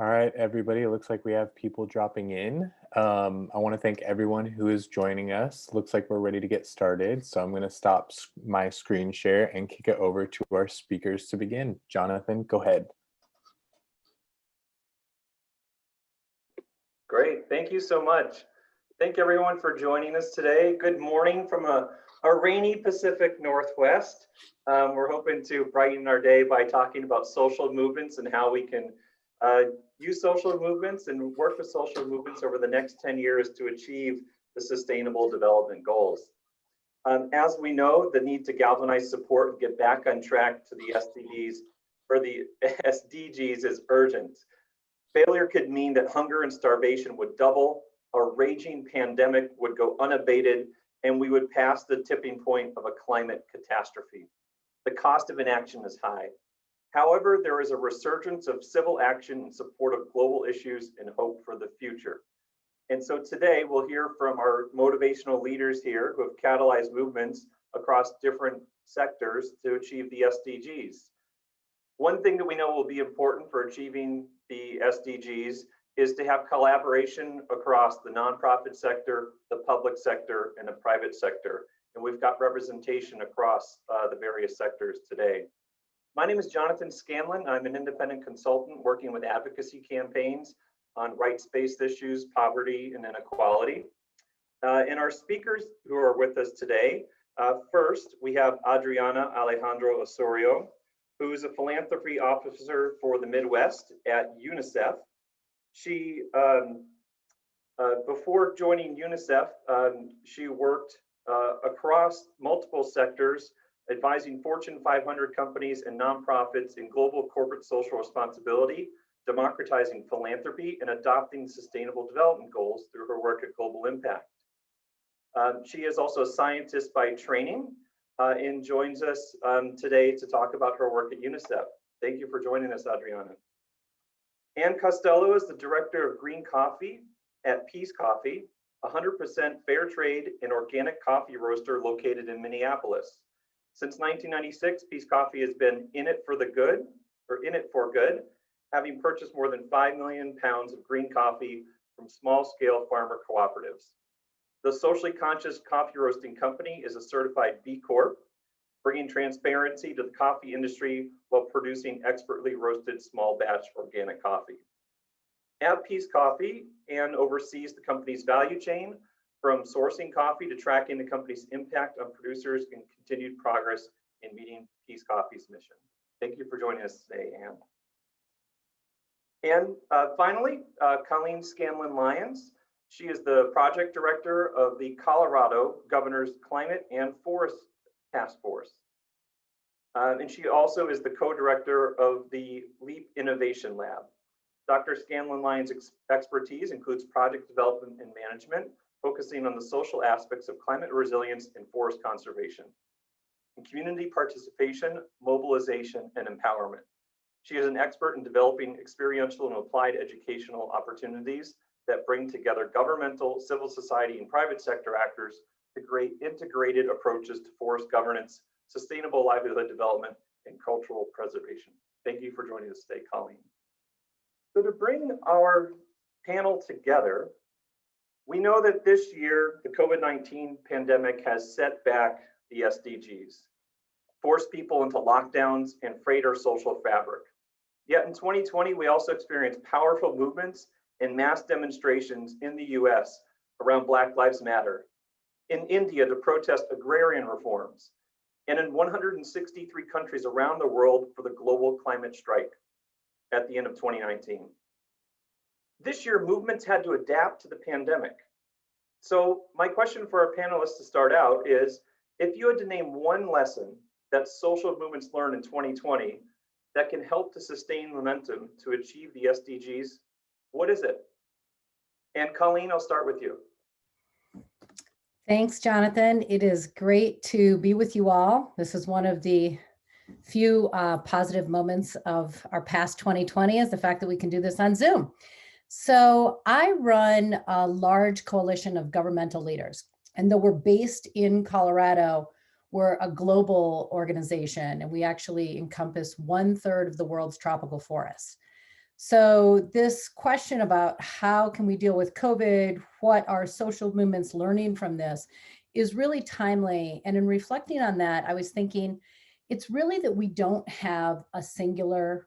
All right, everybody, it looks like we have people dropping in. I want to thank everyone who is joining us. Looks like we're ready to get started. So I'm going to stop my screen share and kick it over to our speakers to begin. Jonathan, go ahead. Great, thank you so much. Thank everyone for joining us today. Good morning from a rainy Pacific Northwest. We're hoping to brighten our day by talking about social movements and how we can use social movements and work with social movements over the next 10 years to achieve the Sustainable Development Goals. As we know, the need to galvanize support and get back on track to the SDGs is urgent. Failure could mean that hunger and starvation would double, a raging pandemic would go unabated, and we would pass the tipping point of a climate catastrophe. The cost of inaction is high. However, there is a resurgence of civil action in support of global issues and hope for the future. And so today we'll hear from our motivational leaders here who have catalyzed movements across different sectors to achieve the SDGs. One thing that we know will be important for achieving the SDGs is to have collaboration across the nonprofit sector, the public sector, and the private sector. And we've got representation across the various sectors today. My name is Jonathan Scanlon. I'm an independent consultant working with advocacy campaigns on rights-based issues, poverty, and inequality. And our speakers who are with us today, first, we have Adriana Alejandro Osorio, who is a philanthropy officer for the Midwest at UNICEF. She, before joining UNICEF, she worked across multiple sectors, advising Fortune 500 companies and nonprofits in global corporate social responsibility, democratizing philanthropy, and adopting sustainable development goals through her work at Global Impact. She is also a scientist by training and joins us today to talk about her work at UNICEF. Thank you for joining us, Adriana. Ann Costello is the director of green coffee at Peace Coffee, 100% fair trade and organic coffee roaster located in Minneapolis. Since 1996, Peace Coffee has been in it for good, having purchased more than 5 million pounds of green coffee from small-scale farmer cooperatives. The socially conscious coffee roasting company is a certified B Corp, bringing transparency to the coffee industry while producing expertly roasted small batch organic coffee. At Peace Coffee, Ann oversees the company's value chain from sourcing coffee to tracking the company's impact on producers and continued progress in meeting Peace Coffee's mission. Thank you for joining us today, Ann. And finally, Colleen Scanlan Lyons. She is the project director of the Colorado Governor's Climate and Forest Task Force. And she also is the co-director of the LEAP Innovation Lab. Dr. Scanlan Lyons' expertise includes project development and management, focusing on the social aspects of climate resilience and forest conservation, and community participation, mobilization, and empowerment. She is an expert in developing experiential and applied educational opportunities that bring together governmental, civil society, and private sector actors to create integrated approaches to forest governance, sustainable livelihood development, and cultural preservation. Thank you for joining us today, Colleen. So to bring our panel together, we know that this year, the COVID-19 pandemic has set back the SDGs, forced people into lockdowns, and frayed our social fabric. Yet in 2020, we also experienced powerful movements and mass demonstrations in the US around Black Lives Matter, in India to protest agrarian reforms, and in 163 countries around the world for the global climate strike at the end of 2019. This year, movements had to adapt to the pandemic. So my question for our panelists to start out is, if you had to name one lesson that social movements learned in 2020 that can help to sustain momentum to achieve the SDGs, what is it? And Colleen, I'll start with you. Thanks, Jonathan. It is great to be with you all. This is one of the few positive moments of our past 2020 is the fact that we can do this on Zoom. So I run a large coalition of governmental leaders, and though we're based in Colorado, we're a global organization, and we actually encompass 1/3 of the world's tropical forests. So this question about how can we deal with COVID, what are social movements learning from this, is really timely. And in reflecting on that, I was thinking it's really that we don't have a singular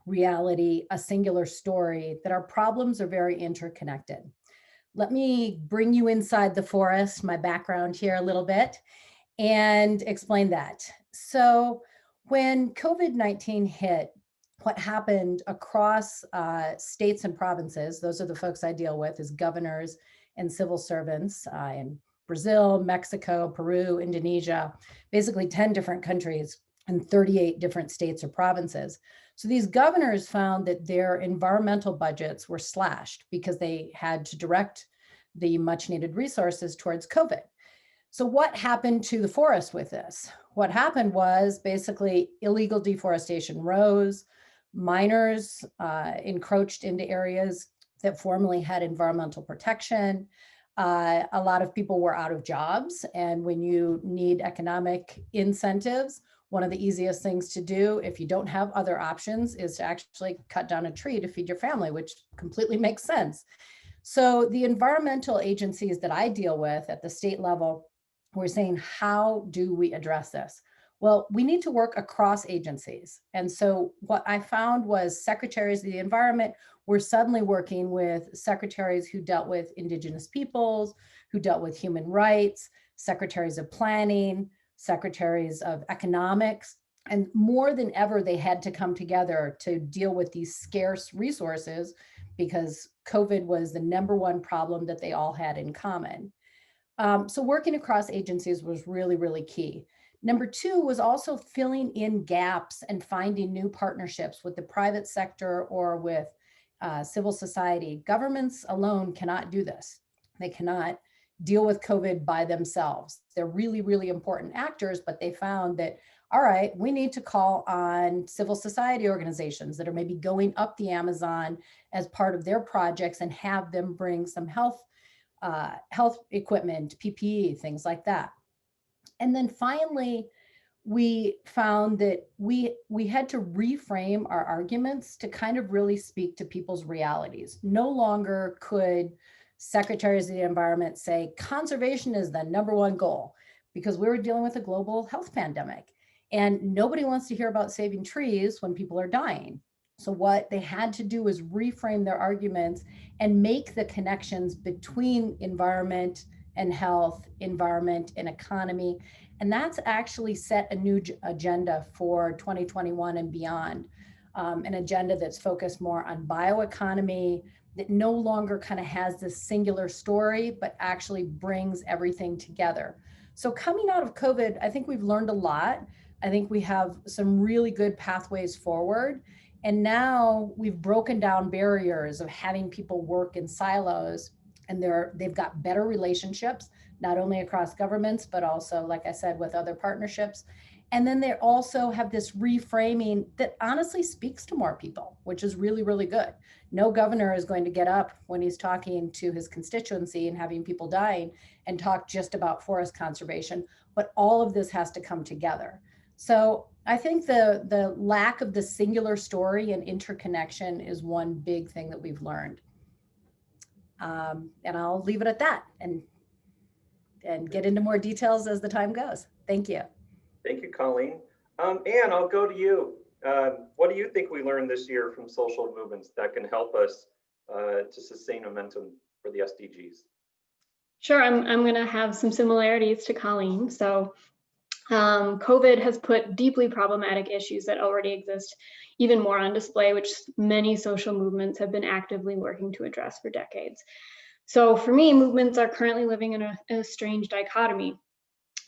reality, a singular story, that our problems are very interconnected. Let me bring you inside the forest, my background here a little bit, and explain that. So when COVID-19 hit, what happened across states and provinces, those are the folks I deal with, is governors and civil servants in Brazil, Mexico, Peru, Indonesia, basically 10 different countries and 38 different states or provinces. So these governors found that their environmental budgets were slashed because they had to direct the much needed resources towards COVID. So what happened to the forest with this? What happened was basically illegal deforestation rose, miners encroached into areas that formerly had environmental protection. A lot of people were out of jobs, and when you need economic incentives, one of the easiest things to do if you don't have other options is to actually cut down a tree to feed your family, which completely makes sense. So the environmental agencies that I deal with at the state level, we're saying, how do we address this? Well, we need to work across agencies. And so what I found was secretaries of the environment were suddenly working with secretaries who dealt with Indigenous peoples, who dealt with human rights, secretaries of planning, secretaries of economics. And more than ever, they had to come together to deal with these scarce resources because COVID was the #1 problem that they all had in common. So working across agencies was really, really key. #2 was also filling in gaps and finding new partnerships with the private sector or with civil society. Governments alone cannot do this. They cannot deal with COVID by themselves. They're really, really important actors, but they found that, all right, we need to call on civil society organizations that are maybe going up the Amazon as part of their projects and have them bring some health equipment, PPE, things like that. And then finally, we found that we had to reframe our arguments to kind of really speak to people's realities. No longer could secretaries of the environment say conservation is the #1 goal, because we were dealing with a global health pandemic and nobody wants to hear about saving trees when people are dying. So what they had to do was reframe their arguments and make the connections between environment and health, environment and economy. And that's actually set a new agenda for 2021 and beyond, an agenda that's focused more on bioeconomy, that no longer kind of has this singular story, but actually brings everything together. So coming out of COVID, I think we've learned a lot. I think we have some really good pathways forward. And now we've broken down barriers of having people work in silos, and they've got better relationships, not only across governments, but also, like I said, with other partnerships. And then they also have this reframing that honestly speaks to more people, which is really, really good. No governor is going to get up when he's talking to his constituency and having people dying and talk just about forest conservation, but all of this has to come together. So I think the lack of the singular story and interconnection is one big thing that we've learned. And I'll leave it at that and get into more details as the time goes. Thank you. Thank you, Colleen. Anne, I'll go to you. What do you think we learned this year from social movements that can help us to sustain momentum for the SDGs? Sure, I'm going to have some similarities to Colleen. So COVID has put deeply problematic issues that already exist even more on display, which many social movements have been actively working to address for decades. So for me, movements are currently living in a strange dichotomy.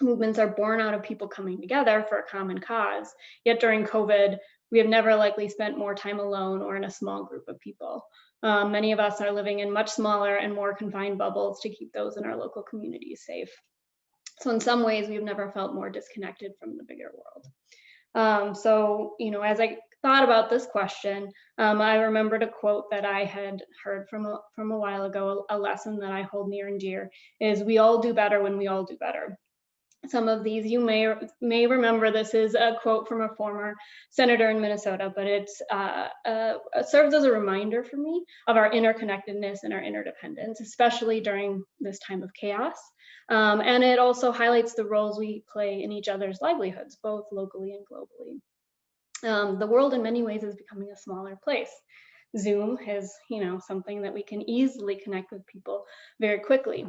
Movements are born out of people coming together for a common cause, yet during COVID, we have never likely spent more time alone or in a small group of people. Many of us are living in much smaller and more confined bubbles to keep those in our local communities safe. So in some ways, we've never felt more disconnected from the bigger world. So, as I thought about this question, I remembered a quote that I had heard from a while ago, a lesson that I hold near and dear, is we all do better when we all do better. Some of these you may remember. This is a quote from a former senator in Minnesota, but it serves as a reminder for me of our interconnectedness and our interdependence, especially during this time of chaos. And it also highlights the roles we play in each other's livelihoods, both locally and globally. The world in many ways is becoming a smaller place. Zoom is, something that we can easily connect with people very quickly.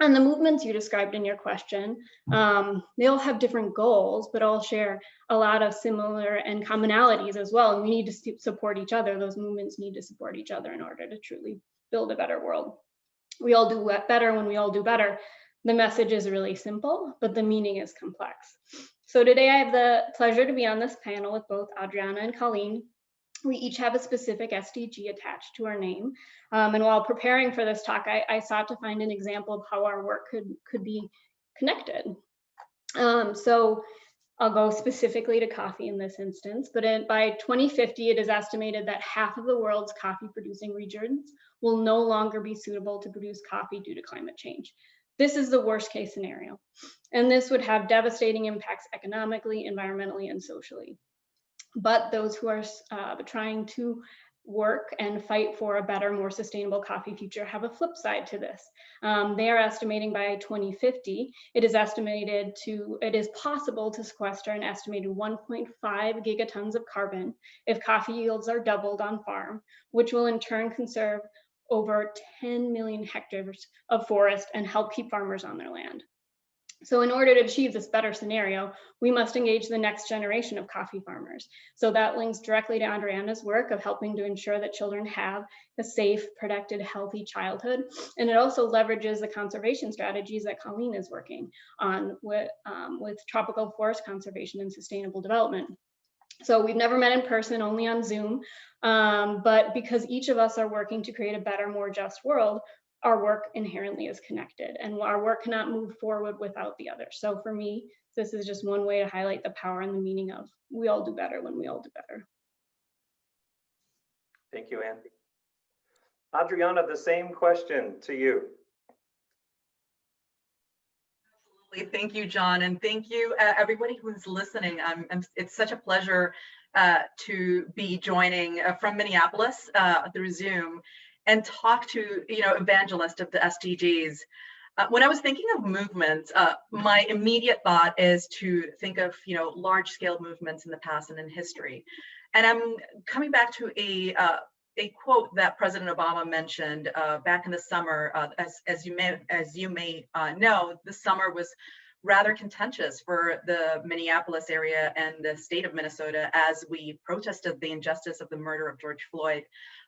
And the movements you described in your question, they all have different goals, but all share a lot of similar and commonalities as well. And we need to support each other. Those movements need to support each other in order to truly build a better world. We all do better when we all do better. The message is really simple, but the meaning is complex. So today I have the pleasure to be on this panel with both Adriana and Colleen. We each have a specific SDG attached to our name. And while preparing for this talk, I sought to find an example of how our work could be connected. So I'll go specifically to coffee in this instance, but by 2050, it is estimated that half of the world's coffee producing regions will no longer be suitable to produce coffee due to climate change. This is the worst case scenario. And this would have devastating impacts economically, environmentally, and socially. But those who are trying to work and fight for a better, more sustainable coffee future have a flip side to this. They are estimating by 2050, it is possible to sequester an estimated 1.5 gigatons of carbon if coffee yields are doubled on farm, which will in turn conserve over 10 million hectares of forest and help keep farmers on their land. So in order to achieve this better scenario, we must engage the next generation of coffee farmers. So that links directly to Adriana's work of helping to ensure that children have a safe, protected, healthy childhood. And it also leverages the conservation strategies that Colleen is working on with tropical forest conservation and sustainable development. So we've never met in person, only on Zoom, but because each of us are working to create a better, more just world, our work inherently is connected, and our work cannot move forward without the other. So for me, this is just one way to highlight the power and the meaning of we all do better when we all do better. Thank you, Anne. Adriana, the same question to you. Absolutely. Thank you, John, and thank you, everybody who's listening. It's such a pleasure to be joining from Minneapolis through Zoom and talk to evangelist of the SDGs. When I was thinking of movements, my immediate thought is to think of large-scale movements in the past and in history. And I'm coming back to a quote that President Obama mentioned back in the summer. As you may know, the summer was rather contentious for the Minneapolis area and the state of Minnesota as we protested the injustice of the murder of George Floyd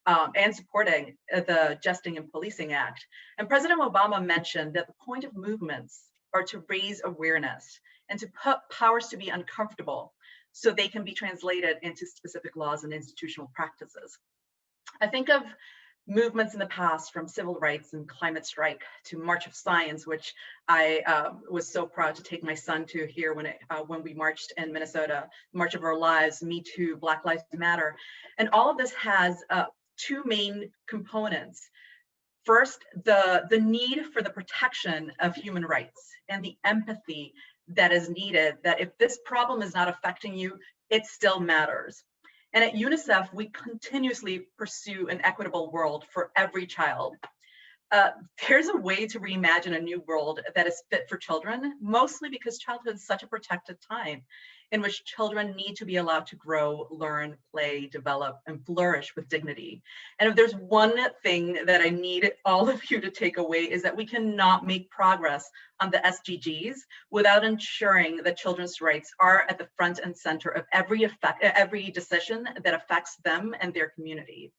and supporting the Justice and Policing Act. And President Obama mentioned that the point of movements are to raise awareness and to put powers to be uncomfortable so they can be translated into specific laws and institutional practices. I think of movements in the past, from civil rights and climate strike to March of Science, which I was so proud to take my son to here when we marched in Minnesota, March of Our Lives, Me Too, Black Lives Matter. And all of this has two main components. First, the need for the protection of human rights and the empathy that is needed, that if this problem is not affecting you, it still matters. And at UNICEF, we continuously pursue an equitable world for every child. There's a way to reimagine a new world that is fit for children, mostly because childhood is such a protected time in which children need to be allowed to grow, learn, play, develop, and flourish with dignity. And if there's one thing that I need all of you to take away is that we cannot make progress on the SDGs without ensuring that children's rights are at the front and center of every decision that affects them and their community.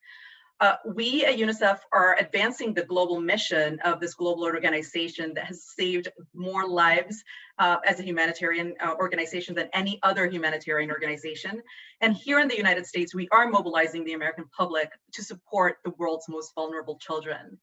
We at UNICEF are advancing the global mission of this global organization that has saved more lives as a humanitarian organization than any other humanitarian organization. And here in the United States, we are mobilizing the American public to support the world's most vulnerable children.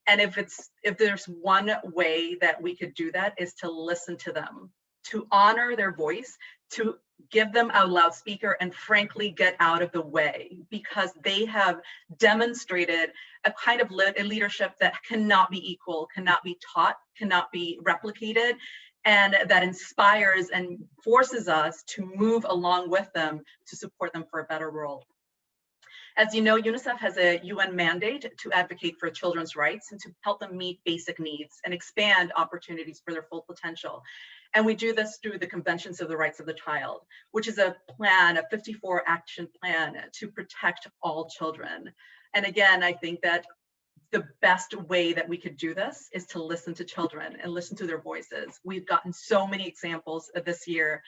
And if there's one way that we could do that is to listen to them, to honor their voice, to give them a loudspeaker, and frankly, get out of the way, because they have demonstrated a kind of leadership that cannot be equal, cannot be taught, cannot be replicated. and that inspires and forces us to move along with them to support them for a better world. As you know, UNICEF has a UN mandate to advocate for children's rights and to help them meet basic needs and expand opportunities for their full potential. And we do this through the Conventions of the Rights of the Child, which is a plan, a 54 action plan to protect all children. And again, I think that the best way that we could do this is to listen to children and listen to their voices. We've gotten so many examples this year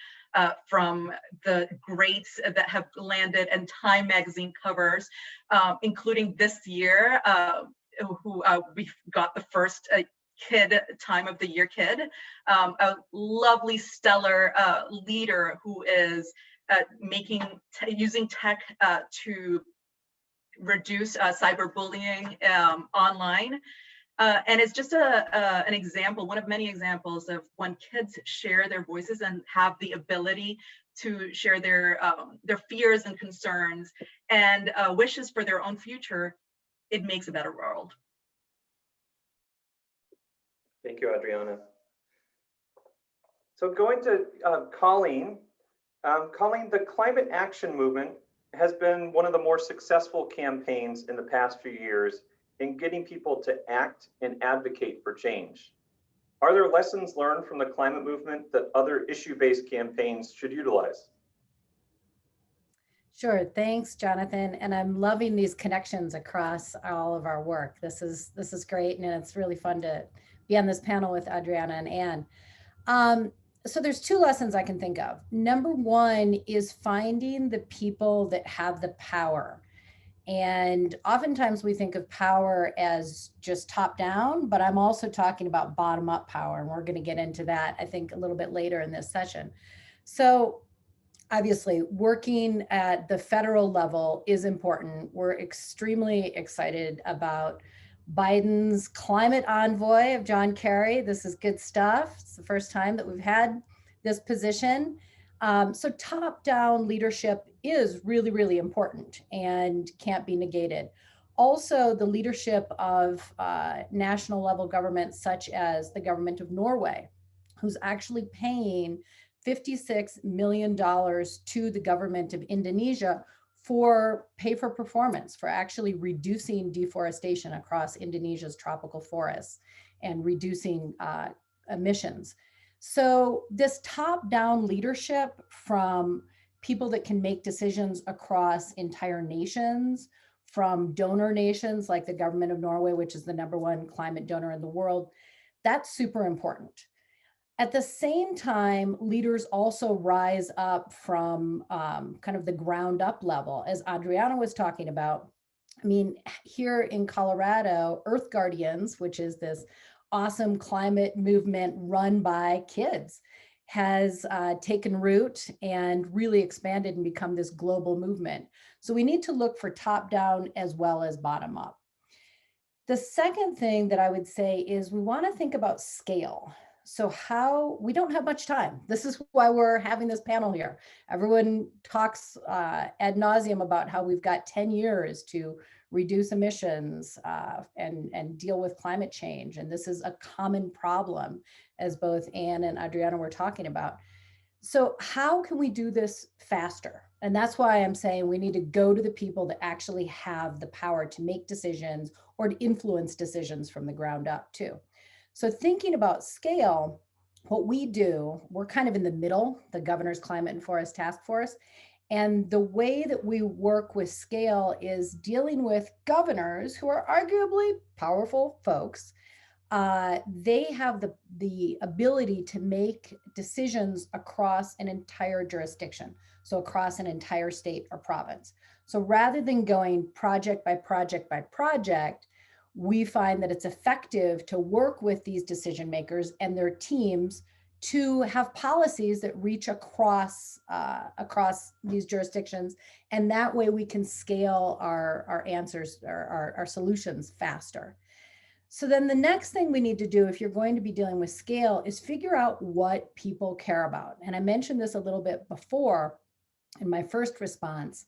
from the greats that have landed in Time magazine covers, including this year, we got the first kid, Time of the Year kid, a lovely, stellar leader who is using tech to reduce cyberbullying online. And it's just an example, one of many examples of when kids share their voices and have the ability to share their fears and concerns and wishes for their own future, it makes a better world. Thank you, Adriana. So going to Colleen. Colleen, the climate action movement has been one of the more successful campaigns in the past few years in getting people to act and advocate for change. Are there lessons learned from the climate movement that other issue-based campaigns should utilize? Sure, thanks, Jonathan. And I'm loving these connections across all of our work. This is great, and it's really fun to be on this panel with Adriana and Anne. So there's two lessons I can think of. Number one is finding the people that have the power. And oftentimes we think of power as just top down, but I'm also talking about bottom up power. And we're going to get into that, I think, a little bit later in this session. So obviously, working at the federal level is important. We're extremely excited about Biden's climate envoy of John Kerry. This is good stuff. It's the first time that we've had this position. So top-down leadership is really, really important and can't be negated. Also, the leadership of national level governments such as the government of Norway, who's actually paying $56 million to the government of Indonesia for pay for performance, for actually reducing deforestation across Indonesia's tropical forests and reducing emissions. So this top-down leadership from people that can make decisions across entire nations, from donor nations like the government of Norway, which is the #1 climate donor in the world, that's super important. At the same time, leaders also rise up from kind of the ground up level, as Adriana was talking about. I mean, here in Colorado, Earth Guardians, which is this awesome climate movement run by kids, has taken root and really expanded and become this global movement. So we need to look for top down as well as bottom up. The second thing that I would say is we want to think about scale. So we don't have much time. This is why we're having this panel here. Everyone talks ad nauseum about how we've got 10 years to reduce emissions and deal with climate change. And this is a common problem, as both Anne and Adriana were talking about. So how can we do this faster? And that's why I'm saying we need to go to the people that actually have the power to make decisions or to influence decisions from the ground up too. So thinking about scale, what we do, we're kind of in the middle, the Governor's Climate and Forest Task Force. And the way that we work with scale is dealing with governors who are arguably powerful folks. They have the ability to make decisions across an entire jurisdiction, so across an entire state or province. So rather than going project by project by project, we find that it's effective to work with these decision makers and their teams to have policies that reach across these jurisdictions. And that way we can scale our answers, our solutions faster. So then the next thing we need to do if you're going to be dealing with scale is figure out what people care about. And I mentioned this a little bit before in my first response.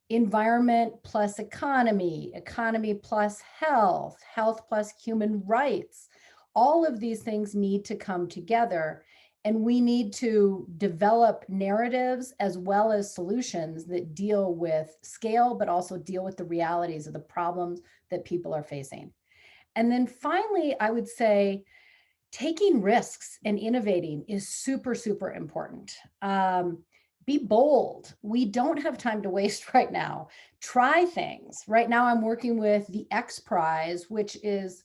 Environment plus economy, economy plus health, health plus human rights. All of these things need to come together, and we need to develop narratives as well as solutions that deal with scale, but also deal with the realities of the problems that people are facing. And then finally, I would say taking risks and innovating is super, super important. Be bold. We don't have time to waste right now. Try things. Right now, I'm working with the X Prize, which is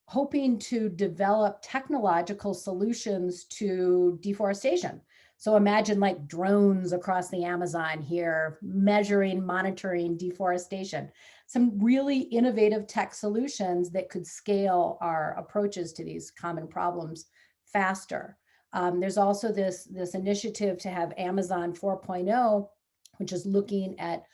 hoping to develop technological solutions to deforestation. So imagine like drones across the Amazon here, measuring, monitoring deforestation. Some really innovative tech solutions that could scale our approaches to these common problems faster. There's also this initiative to have Amazon 4.0, which is looking at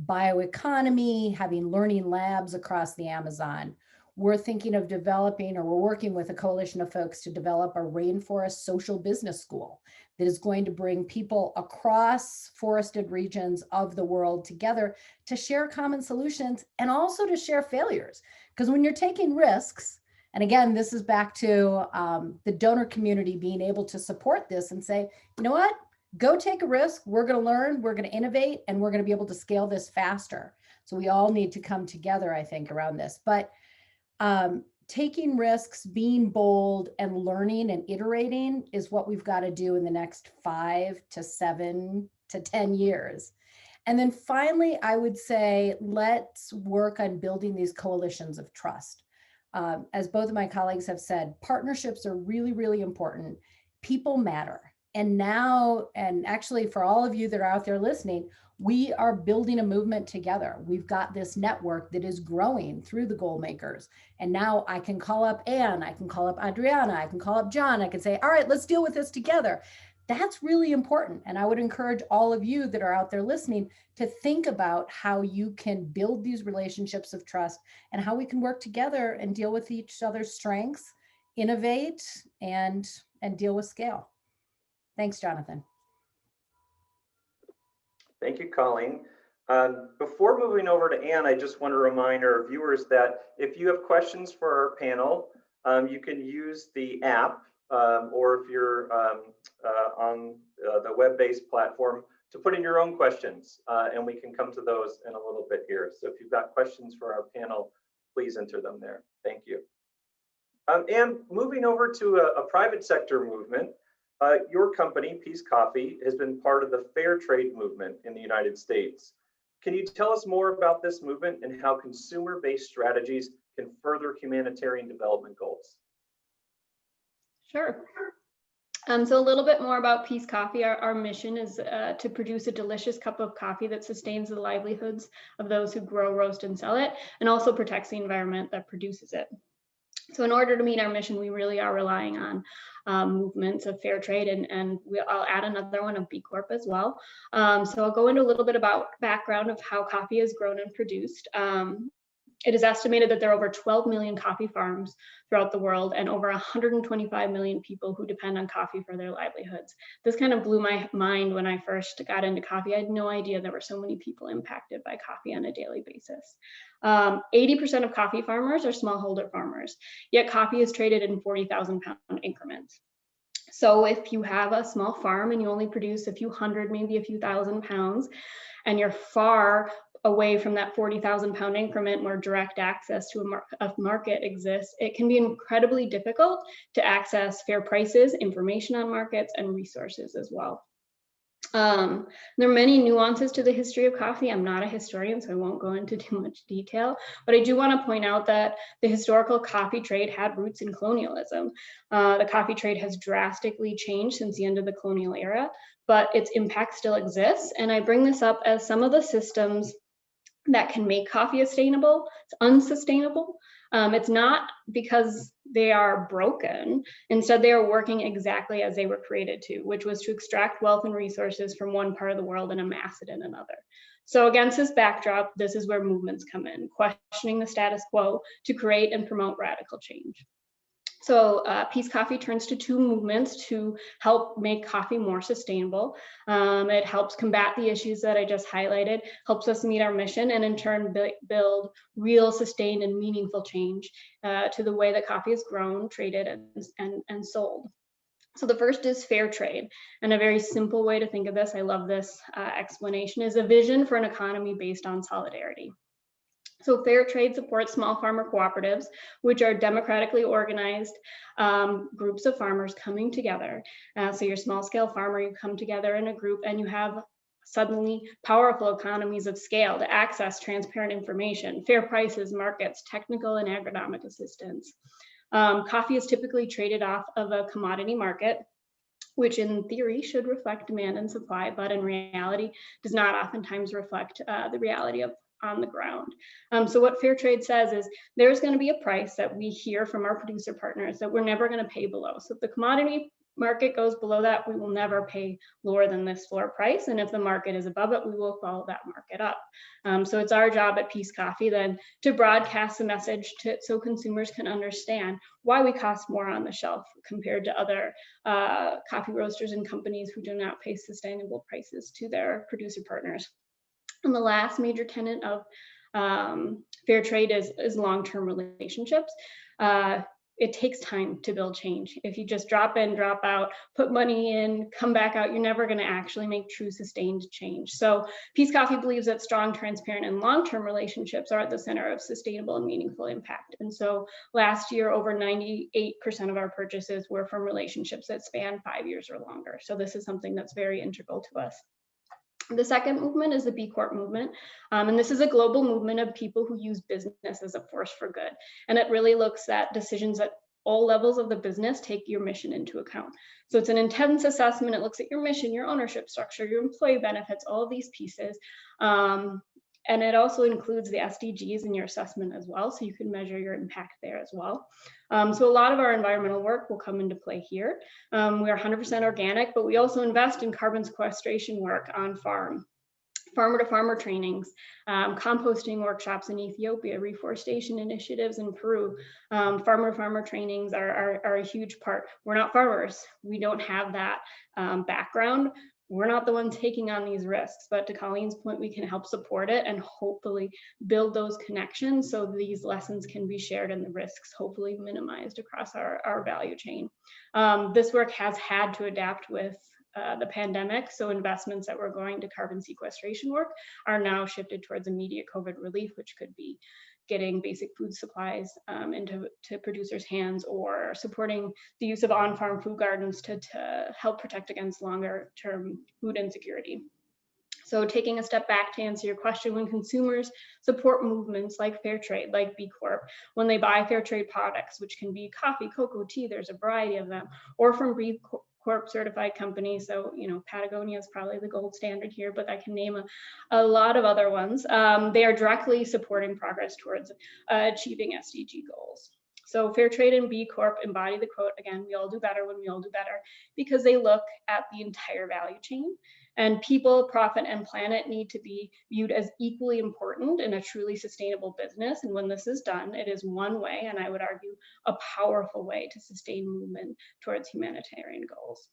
bioeconomy, having learning labs across the Amazon. We're thinking of developing, or we're working with a coalition of folks to develop a rainforest social business school that is going to bring people across forested regions of the world together to share common solutions and also to share failures. Because when you're taking risks, and again, this is back to the donor community being able to support this and say, you know what, go take a risk, we're going to learn, we're going to innovate, and we're going to be able to scale this faster. So we all need to come together, I think, around this. But taking risks, being bold, and learning and iterating is what we've got to do in the next 5 to 7 to 10 years. And then finally, I would say, let's work on building these coalitions of trust. As both of my colleagues have said, partnerships are really, really important. People matter. And now, and actually for all of you that are out there listening, we are building a movement together. We've got this network that is growing through the Goalmakers. And now I can call up Anne, I can call up Adriana, I can call up John, I can say, all right, let's deal with this together. That's really important. And I would encourage all of you that are out there listening to think about how you can build these relationships of trust and how we can work together and deal with each other's strengths, innovate, and deal with scale. Thanks, Jonathan. Thank you, Colleen. Before moving over to Anne, I just want to remind our viewers that if you have questions for our panel, you can use the app, or if you're on the web-based platform, to put in your own questions, and we can come to those in a little bit here. So if you've got questions for our panel, please enter them there. Thank you. And moving over to a private sector movement, your company, Peace Coffee, has been part of the fair trade movement in the United States. Can you tell us more about this movement and how consumer-based strategies can further humanitarian development goals? Sure. So a little bit more about Peace Coffee. Our mission is to produce a delicious cup of coffee that sustains the livelihoods of those who grow, roast, and sell it, and also protects the environment that produces it. So in order to meet our mission, we really are relying on movements of fair trade, and I'll add another one of B Corp as well. So I'll go into a little bit about background of how coffee is grown and produced. It is estimated that there are over 12 million coffee farms throughout the world and over 125 million people who depend on coffee for their livelihoods. This kind of blew my mind when I first got into coffee. I had no idea there were so many people impacted by coffee on a daily basis. 80% of coffee farmers are smallholder farmers, yet coffee is traded in 40,000 pound increments. So if you have a small farm and you only produce a few hundred, maybe a few thousand pounds, and you're far away from that 40,000 pound increment where direct access to a market exists, it can be incredibly difficult to access fair prices, information on markets, and resources as well. There are many nuances to the history of coffee. I'm not a historian, so I won't go into too much detail, but I do want to point out that the historical coffee trade had roots in colonialism. The coffee trade has drastically changed since the end of the colonial era, but its impact still exists. And I bring this up as some of the systems that can make coffee sustainable, it's unsustainable. It's not because they are broken. Instead, they are working exactly as they were created to, which was to extract wealth and resources from one part of the world and amass it in another. So against this backdrop, this is where movements come in, questioning the status quo to create and promote radical change. So Peace Coffee turns to two movements to help make coffee more sustainable. It helps combat the issues that I just highlighted, helps us meet our mission, and in turn build real, sustained, and meaningful change to the way that coffee is grown, traded, and sold. So the first is fair trade. And a very simple way to think of this, I love this explanation, is a vision for an economy based on solidarity. So fair trade supports small farmer cooperatives, which are democratically organized groups of farmers coming together. So your small scale farmer, you come together in a group and you have suddenly powerful economies of scale to access transparent information, fair prices, markets, technical and agronomic assistance. Coffee is typically traded off of a commodity market, which in theory should reflect demand and supply, but in reality does not oftentimes reflect the reality of on the ground. So what fair trade says is there's going to be a price that we hear from our producer partners that we're never going to pay below. So if the commodity market goes below that, we will never pay lower than this floor price. And if the market is above it, we will follow that market up. So it's our job at Peace Coffee then to broadcast the message so consumers can understand why we cost more on the shelf compared to other coffee roasters and companies who do not pay sustainable prices to their producer partners. And the last major tenet of fair trade is long-term relationships. It takes time to build change. If you just drop in, drop out, put money in, come back out, you're never going to actually make true sustained change. So Peace Coffee believes that strong, transparent, and long-term relationships are at the center of sustainable and meaningful impact. And so last year, over 98% of our purchases were from relationships that span 5 years or longer. So this is something that's very integral to us. The second movement is the B Corp movement. And this is a global movement of people who use business as a force for good. And it really looks at decisions at all levels of the business take your mission into account. So it's an intense assessment. It looks at your mission, your ownership structure, your employee benefits, all of these pieces. And it also includes the SDGs in your assessment as well, so you can measure your impact there as well. So a lot of our environmental work will come into play here. We are 100% organic, but we also invest in carbon sequestration work on farm. Farmer-to-farmer trainings, composting workshops in Ethiopia, reforestation initiatives in Peru. Farmer-to-farmer trainings are a huge part. We're not farmers. We don't have that background. We're not the ones taking on these risks, but to Colleen's point, we can help support it and hopefully build those connections so these lessons can be shared and the risks hopefully minimized across our value chain. This work has had to adapt with the pandemic, so investments that were going to carbon sequestration work are now shifted towards immediate COVID relief, which could be getting basic food supplies into producers' hands or supporting the use of on-farm food gardens to help protect against longer-term food insecurity. So taking a step back to answer your question, when consumers support movements like fair trade, like B Corp, when they buy fair trade products, which can be coffee, cocoa, tea, there's a variety of them, or from B Corp certified companies. So, you know, Patagonia is probably the gold standard here, but I can name a lot of other ones. They are directly supporting progress towards achieving SDG goals. So fair trade and B Corp embody the quote, again, we all do better when we all do better, because they look at the entire value chain. And people, profit, and planet need to be viewed as equally important in a truly sustainable business. And when this is done, it is one way, and I would argue a powerful way to sustain movement towards humanitarian goals.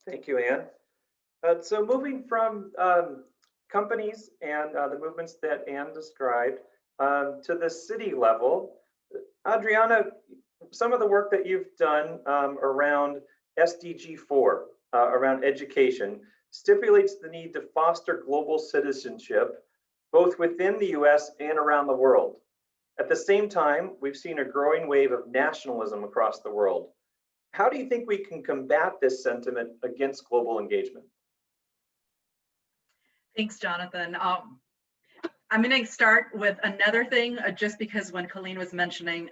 Thank you, Anne. So moving from companies and the movements that Anne described to the city level, Adriana, some of the work that you've done around SDG 4, around education, stipulates the need to foster global citizenship, both within the US and around the world. At the same time, we've seen a growing wave of nationalism across the world. How do you think we can combat this sentiment against global engagement? Thanks, Jonathan. I'm going to start with another thing, just because when Colleen was mentioning,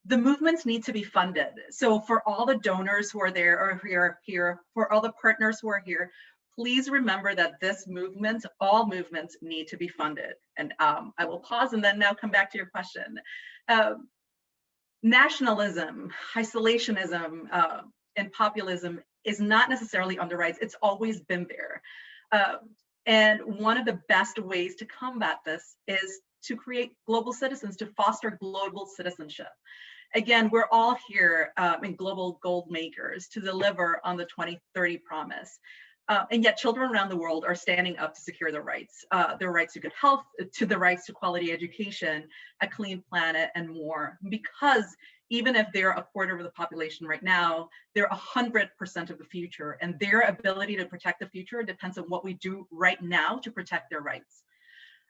the movements need to be funded. So for all the donors who are there or who are here, for all the partners who are here, please remember that this movement, all movements need to be funded. And I will pause and then now come back to your question. Nationalism, isolationism, and populism is not necessarily on the rise. It's always been there. And one of the best ways to combat this is to create global citizens, to foster global citizenship. Again, we're all here in global gold makers to deliver on the 2030 promise. And yet children around the world are standing up to secure their rights to good health, to the rights to quality education, a clean planet, and more. Because even if they're a quarter of the population right now, they're 100% of the future. And their ability to protect the future depends on what we do right now to protect their rights.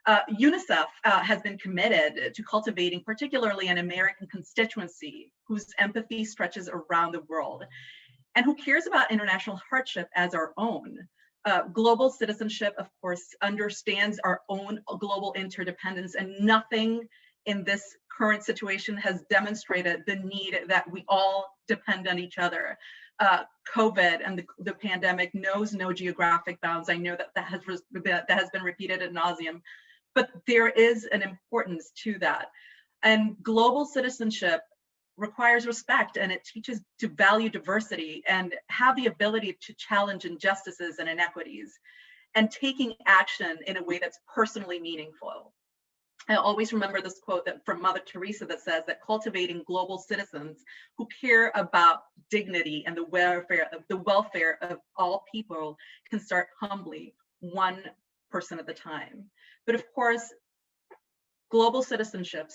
UNICEF has been committed to cultivating particularly an American constituency whose empathy stretches around the world and who cares about international hardship as our own. Global citizenship, of course, understands our own global interdependence, and nothing in this current situation has demonstrated the need that we all depend on each other. COVID and the pandemic knows no geographic bounds. I know that has been repeated ad nauseum, but there is an importance to that. And global citizenship requires respect, and it teaches to value diversity and have the ability to challenge injustices and inequities, and taking action in a way that's personally meaningful. I always remember this quote from Mother Teresa that says that cultivating global citizens who care about dignity and the welfare of all people can start humbly, one person at a time. But of course, global citizenships,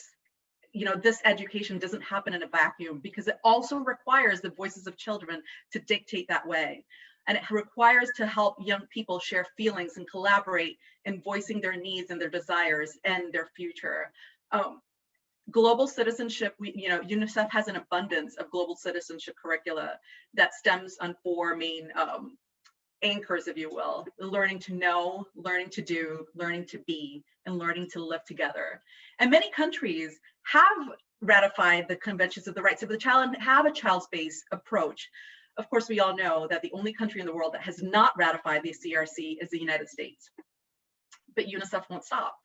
this education doesn't happen in a vacuum, because it also requires the voices of children to dictate that way. And it requires to help young people share feelings and collaborate in voicing their needs and their desires and their future. Global citizenship, UNICEF has an abundance of global citizenship curricula that stems on 4 main anchors, if you will: learning to know, learning to do, learning to be, and learning to live together. And many countries have ratified the Conventions of the Rights of the Child and have a child-based approach. Of course, we all know that the only country in the world that has not ratified the CRC is the United States. But UNICEF won't stop.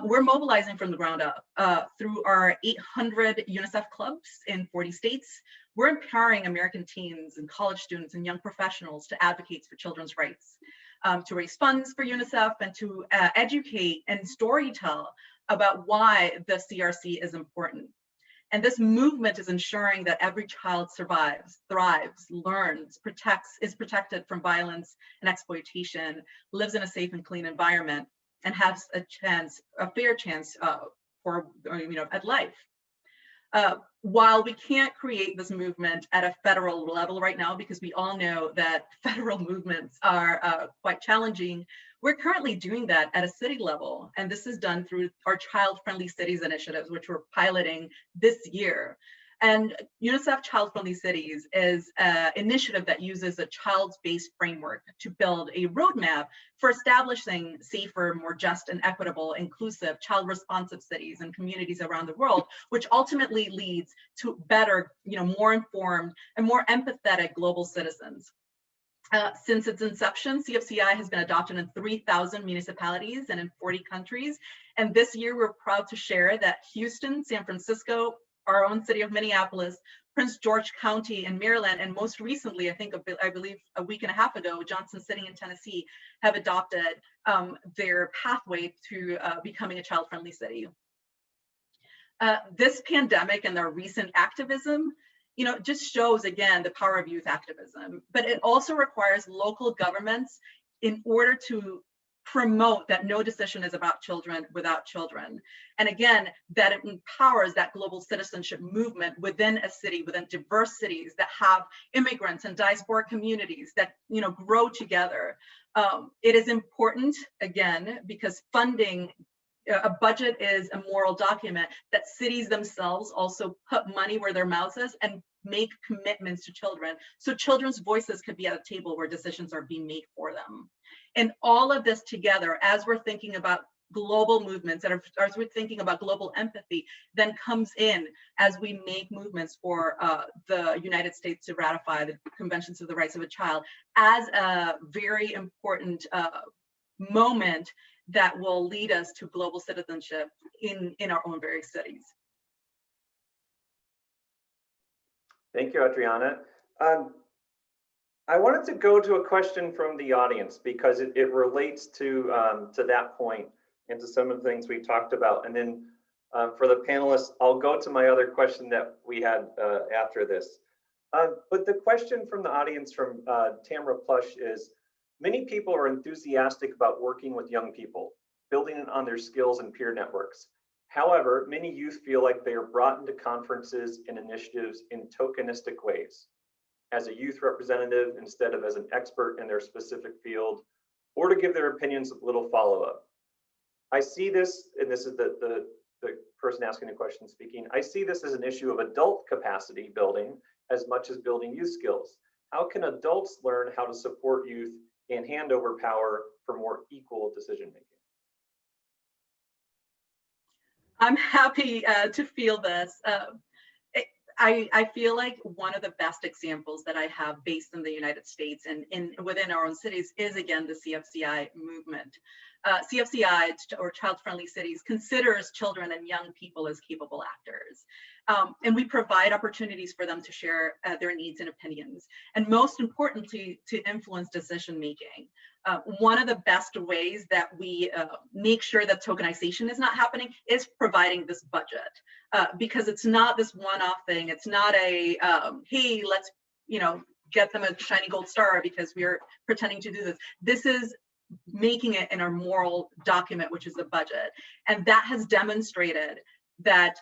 We're mobilizing from the ground up through our 800 UNICEF clubs in 40 states. We're empowering American teens and college students and young professionals to advocate for children's rights, to raise funds for UNICEF, and to educate and storytell about why the CRC is important. And this movement is ensuring that every child survives, thrives, learns, is protected from violence and exploitation, lives in a safe and clean environment, and has a fair chance at life. While we can't create this movement at a federal level right now, because we all know that federal movements are quite challenging, we're currently doing that at a city level. And this is done through our child-friendly cities initiatives, which we're piloting this year. And UNICEF Child Friendly Cities is an initiative that uses a child-based framework to build a roadmap for establishing safer, more just and equitable, inclusive, child-responsive cities and communities around the world, which ultimately leads to better, more informed and more empathetic global citizens. Since its inception, CFCI has been adopted in 3,000 municipalities and in 40 countries. And this year, we're proud to share that Houston, San Francisco, our own city of Minneapolis, Prince George County in Maryland, and most recently, I believe a week and a half ago, Johnson City in Tennessee have adopted their pathway to becoming a child-friendly city. This pandemic and their recent activism, just shows again the power of youth activism, but it also requires local governments in order to promote that no decision is about children without children. And again, that it empowers that global citizenship movement within a city, within diverse cities that have immigrants and diaspora communities that, grow together. It is important, again, because funding, a budget is a moral document, that cities themselves also put money where their mouth is and make commitments to children, so children's voices could be at a table where decisions are being made for them. And all of this together, as we're thinking about global movements, and as we're thinking about global empathy, then comes in as we make movements for the United States to ratify the Conventions of the Rights of a Child as a very important moment that will lead us to global citizenship in our own very cities. Thank you, Adriana. I wanted to go to a question from the audience because it relates to that point. into some of the things we talked about. And then for the panelists, I'll go to my other question that we had after this. But the question from the audience from Tamara Plush is, many people are enthusiastic about working with young people, building on their skills and peer networks. However, many youth feel like they are brought into conferences and initiatives in tokenistic ways, as a youth representative instead of as an expert in their specific field, or to give their opinions with little follow-up. I see this, and this is the person asking the question speaking, I see this as an issue of adult capacity building as much as building youth skills. How can adults learn how to support youth and hand over power for more equal decision-making? I'm happy to feel this. I feel like one of the best examples that I have based in the United States and within our own cities is, again, the CFCI movement. CFCI, or Child Friendly Cities, considers children and young people as capable actors. And we provide opportunities for them to share their needs and opinions, and most importantly, to influence decision making. One of the best ways that we make sure that tokenization is not happening is providing this budget, because it's not this one-off thing. It's not a, hey, let's get them a shiny gold star because we're pretending to do this. This is making it in our moral document, which is the budget. And that has demonstrated that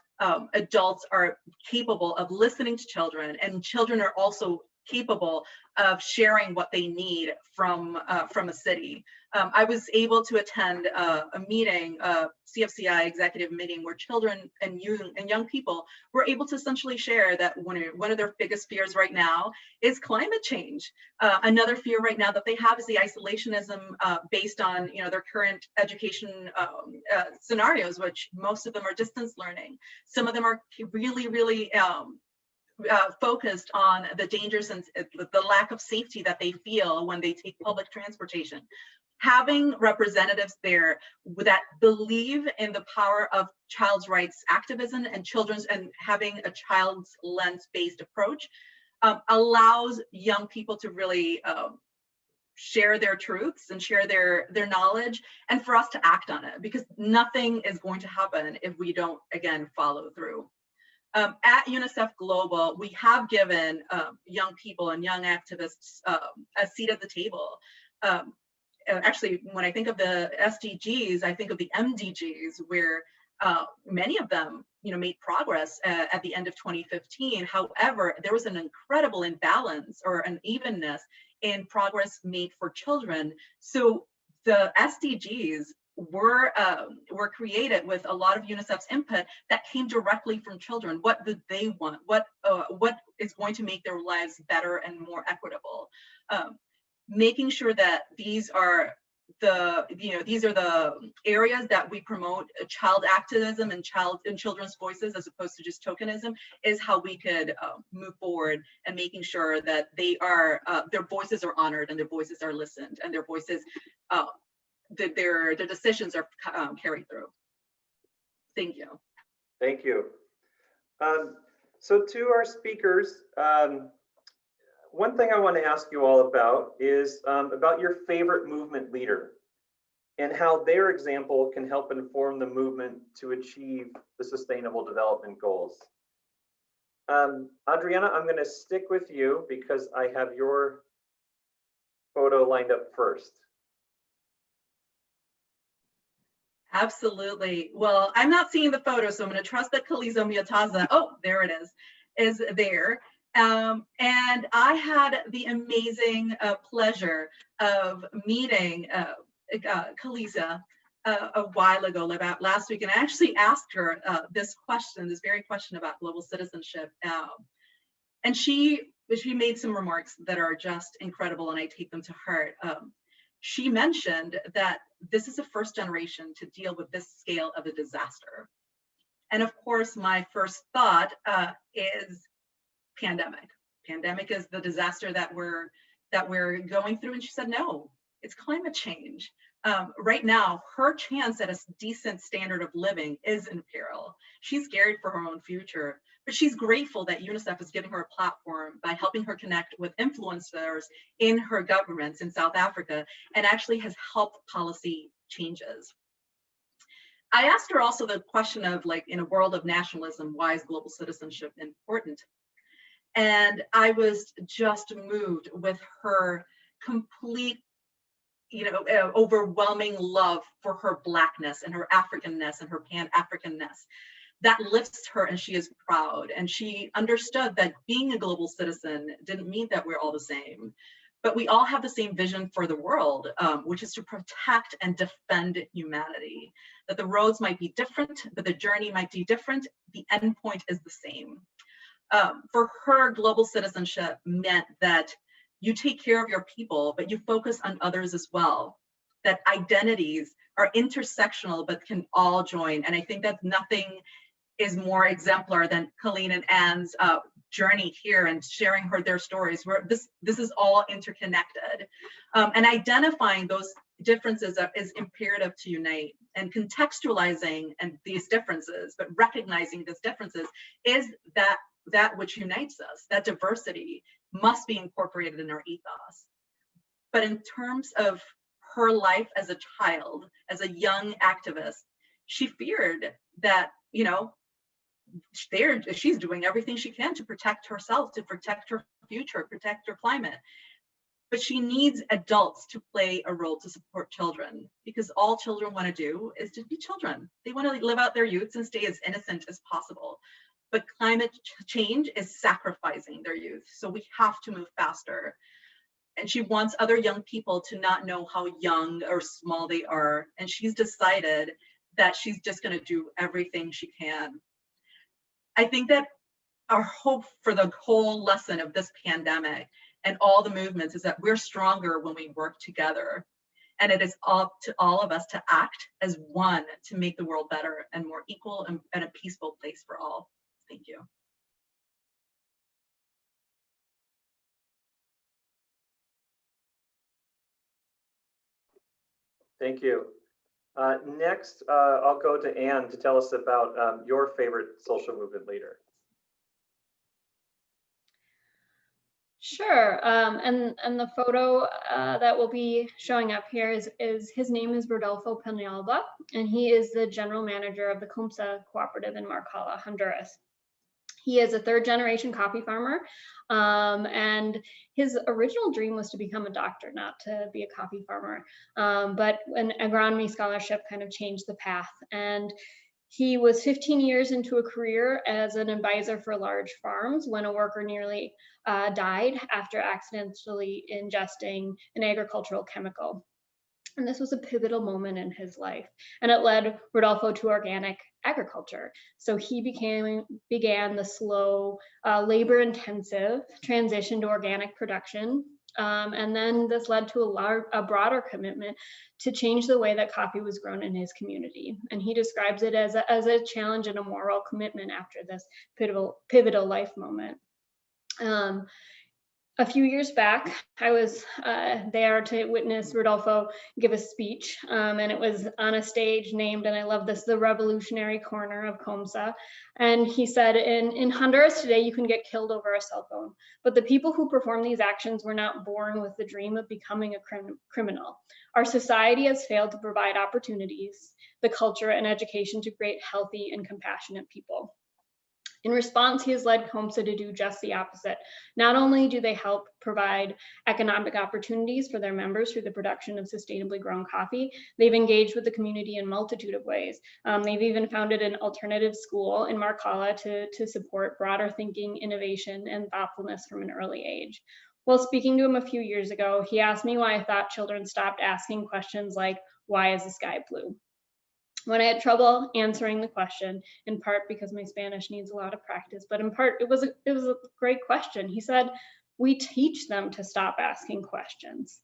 adults are capable of listening to children, and children are also capable of sharing what they need from a city. I was able to attend a meeting, a CFCI executive meeting, where children and young people were able to essentially share that one of their biggest fears right now is climate change. Another fear right now that they have is the isolationism based on their current education scenarios, which most of them are distance learning. Some of them are really focused on the dangers and the lack of safety that they feel when they take public transportation. Having representatives there that believe in the power of child's rights activism and having a child's lens-based approach allows young people to really share their truths and share their knowledge, and for us to act on it, because nothing is going to happen if we don't, again, follow through. At UNICEF Global, we have given young people and young activists a seat at the table. Actually, when I think of the SDGs, I think of the MDGs, where many of them made progress at the end of 2015. However, there was an incredible imbalance or unevenness in progress made for children. So the SDGs were created with a lot of UNICEF's input that came directly from children. What do they want? What is going to make their lives better and more equitable? Making sure that these are the areas that we promote child activism and children's voices, as opposed to just tokenism, is how we could move forward, and making sure that their voices are honored and their voices are listened, and their voices their decisions are carried through. Thank you. Thank you. So to our speakers, one thing I want to ask you all about is about your favorite movement leader and how their example can help inform the movement to achieve the Sustainable Development Goals. Adriana, I'm going to stick with you because I have your photo lined up first. Absolutely. Well, I'm not seeing the photo, so I'm going to trust that Kalizo Miataza, oh, there it is there. And I had the amazing pleasure of meeting Kaliza a while ago, about last week, and I actually asked her this very question about global citizenship. And she made some remarks that are just incredible, and I take them to heart. She mentioned that this is the first generation to deal with this scale of a disaster. And of course, my first thought is pandemic. Pandemic is the disaster that we're going through. And she said, no, it's climate change. Right now, her chance at a decent standard of living is in peril. She's scared for her own future, but she's grateful that UNICEF is giving her a platform by helping her connect with influencers in her governments in South Africa, and actually has helped policy changes. I asked her also the question of, like, in a world of nationalism, why is global citizenship important? And I was just moved with her complete, overwhelming love for her Blackness and her Africanness and her Pan-Africanness. That lifts her, and she is proud. And she understood that being a global citizen didn't mean that we're all the same, but we all have the same vision for the world, which is to protect and defend humanity. That the roads might be different, but the journey might be different. The end point is the same. For her, global citizenship meant that you take care of your people, but you focus on others as well. That identities are intersectional, but can all join. And I think that nothing is more exemplar than Colleen and Anne's journey here and sharing their stories, where this is all interconnected. And identifying those differences is imperative to unite, and contextualizing these differences, but recognizing these differences is that which unites us. That diversity must be incorporated in our ethos. But in terms of her life as a child, as a young activist, she feared that, she's doing everything she can to protect herself, to protect her future, protect her climate. But she needs adults to play a role to support children, because all children want to do is to be children. They want to live out their youths and stay as innocent as possible. But climate change is sacrificing their youth. So we have to move faster. And she wants other young people to not know how young or small they are. And she's decided that she's just going to do everything she can. I think that our hope for the whole lesson of this pandemic and all the movements is that we're stronger when we work together. And it is up to all of us to act as one to make the world better and more equal and a peaceful place for all. Thank you. Thank you. Next, I'll go to Anne to tell us about your favorite social movement leader. Sure, and the photo that will be showing up here is his name is Rodolfo Penalba, and he is the general manager of the Comsa cooperative in Marcala, Honduras. He is a third-generation coffee farmer, and his original dream was to become a doctor, not to be a coffee farmer. But an agronomy scholarship kind of changed the path, and he was 15 years into a career as an advisor for large farms when a worker nearly died after accidentally ingesting an agricultural chemical. And this was a pivotal moment in his life, and it led Rodolfo to organic agriculture. So he began the slow, labor-intensive transition to organic production. And then this led to a broader commitment to change the way that coffee was grown in his community. And he describes it as a challenge and a moral commitment after this pivotal life moment. A few years back, I was there to witness Rodolfo give a speech, and it was on a stage named, and I love this, the Revolutionary Corner of Comsa. And he said, in Honduras today, you can get killed over a cell phone, but the people who perform these actions were not born with the dream of becoming a criminal. Our society has failed to provide opportunities, the culture and education to create healthy and compassionate people. In response, he has led Comsa to do just the opposite. Not only do they help provide economic opportunities for their members through the production of sustainably grown coffee, they've engaged with the community in a multitude of ways. They've even founded an alternative school in Marcala to support broader thinking, innovation, and thoughtfulness from an early age. While speaking to him a few years ago, he asked me why I thought children stopped asking questions like, why is the sky blue? When I had trouble answering the question, in part because my Spanish needs a lot of practice, but in part it was a great question. He said, we teach them to stop asking questions.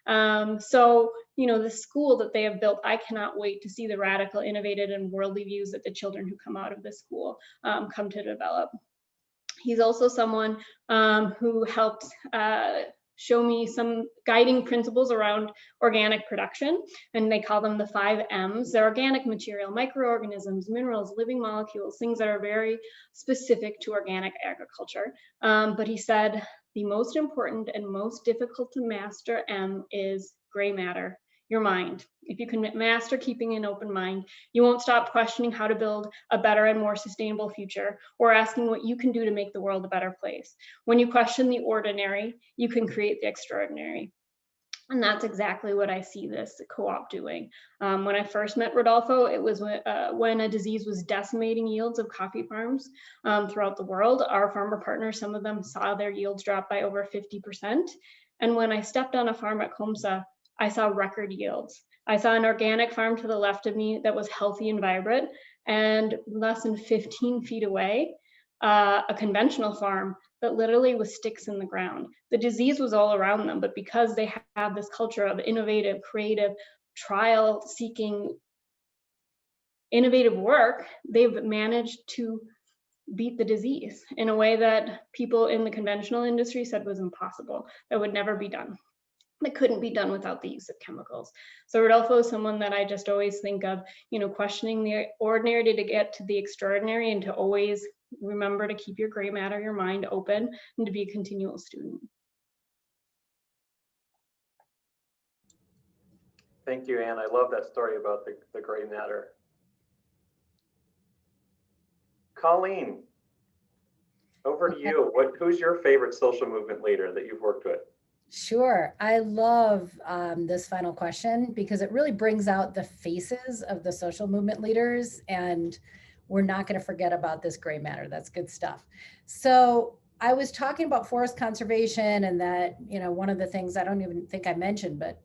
So, the school that they have built, I cannot wait to see the radical, innovative, and worldly views that the children who come out of this school come to develop. He's also someone who helped show me some guiding principles around organic production, and they call them the 5 M's. They're organic material, microorganisms, minerals, living molecules, things that are very specific to organic agriculture. But he said the most important and most difficult to master M is gray matter. your mind. If you can master keeping an open mind, you won't stop questioning how to build a better and more sustainable future, or asking what you can do to make the world a better place. When you question the ordinary, you can create the extraordinary. And that's exactly what I see this co-op doing. When I first met Rodolfo, it was when a disease was decimating yields of coffee farms throughout the world. Our farmer partners, some of them saw their yields drop by over 50%. And when I stepped on a farm at Comsa, I saw record yields. I saw an organic farm to the left of me that was healthy and vibrant, and less than 15 feet away, a conventional farm that literally was sticks in the ground. The disease was all around them, but because they have this culture of innovative, creative, trial-seeking, innovative work, they've managed to beat the disease in a way that people in the conventional industry said was impossible, that would never be done. That couldn't be done without the use of chemicals. So Rodolfo is someone that I just always think of, questioning the ordinary to get to the extraordinary, and to always remember to keep your gray matter, your mind open, and to be a continual student. Thank you, Anne. I love that story about the gray matter. Colleen, over to you. Who's your favorite social movement leader that you've worked with? Sure. I love this final question because it really brings out the faces of the social movement leaders, and we're not going to forget about this gray matter. That's good stuff. So I was talking about forest conservation, and that, one of the things I don't even think I mentioned, but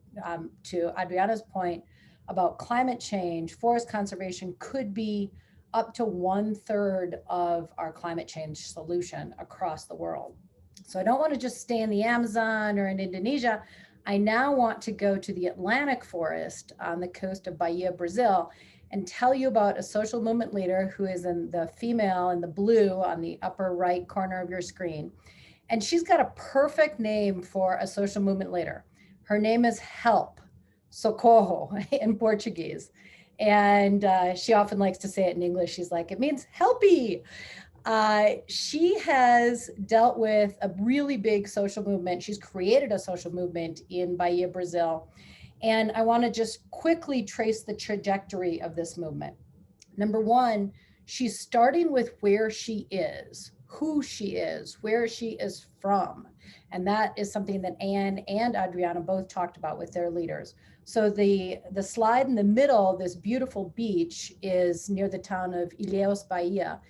to Adriana's point about climate change, forest conservation could be up to 1/3 of our climate change solution across the world. So I don't want to just stay in the Amazon or in Indonesia. I now want to go to the Atlantic forest on the coast of Bahia, Brazil, and tell you about a social movement leader who is in the female in the blue on the upper right corner of your screen. And she's got a perfect name for a social movement leader. Her name is Help, Socorro in Portuguese. And she often likes to say it in English. She's like, it means helpy. She has dealt with a really big social movement. She's created a social movement in Bahia, Brazil. And I want to just quickly trace the trajectory of this movement. Number one, she's starting with where she is, who she is, where she is from. And that is something that Anne and Adriana both talked about with their leaders. So the slide in the middle, this beautiful beach, is near the town of Ilhéus, Bahia.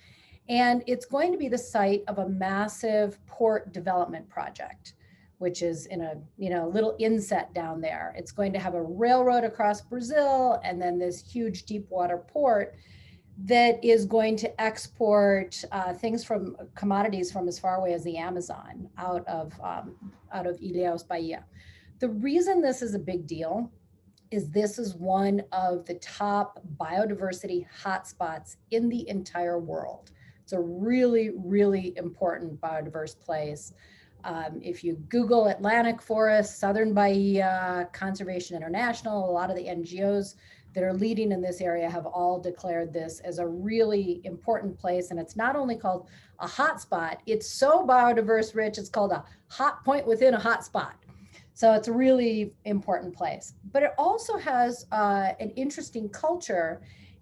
And it's going to be the site of a massive port development project, which is in a little inset down there. It's going to have a railroad across Brazil, and then this huge deep water port that is going to export commodities from as far away as the Amazon out of Ilhéus, Bahia. The reason this is a big deal is this is one of the top biodiversity hotspots in the entire world. It's a really, really important biodiverse place. If you Google Atlantic Forest, Southern Bahia, Conservation International, a lot of the NGOs that are leading in this area have all declared this as a really important place. And it's not only called a hotspot, it's so biodiverse rich, it's called a hot point within a hotspot. So it's a really important place. But it also has an interesting culture.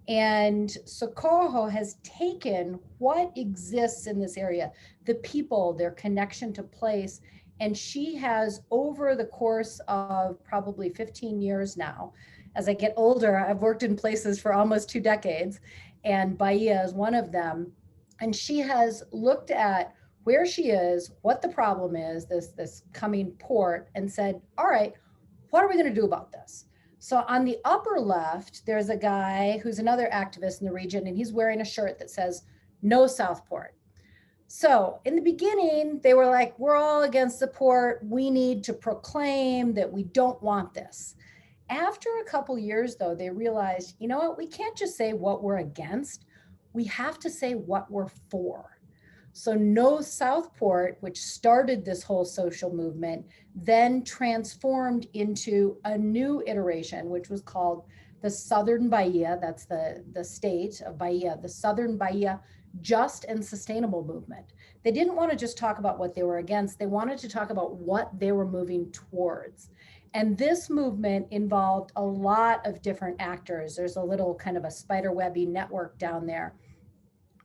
And Socorro has taken what exists in this area, the people, their connection to place, and she has, over the course of probably 15 years now, as I get older, I've worked in places for almost 2 decades, and Bahia is one of them, and she has looked at where she is, what the problem is, this coming port, and said, all right, what are we going to do about this? So on the upper left, there's a guy who's another activist in the region, and he's wearing a shirt that says, no Southport. So in the beginning, they were like, we're all against the port. We need to proclaim that we don't want this. After a couple years, though, they realized, you know what, we can't just say what we're against. We have to say what we're for. So No Southport, which started this whole social movement, then transformed into a new iteration, which was called the Southern Bahia. That's the state of Bahia, the Southern Bahia Just and Sustainable Movement. They didn't want to just talk about what they were against. They wanted to talk about what they were moving towards. And this movement involved a lot of different actors. There's a little kind of a spiderwebby network down there,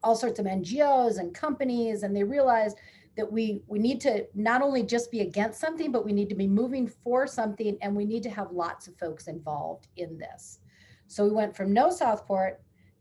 all sorts of NGOs and companies, and they realized that we need to not only just be against something, but we need to be moving for something, and we need to have lots of folks involved in this. So we went from no Southport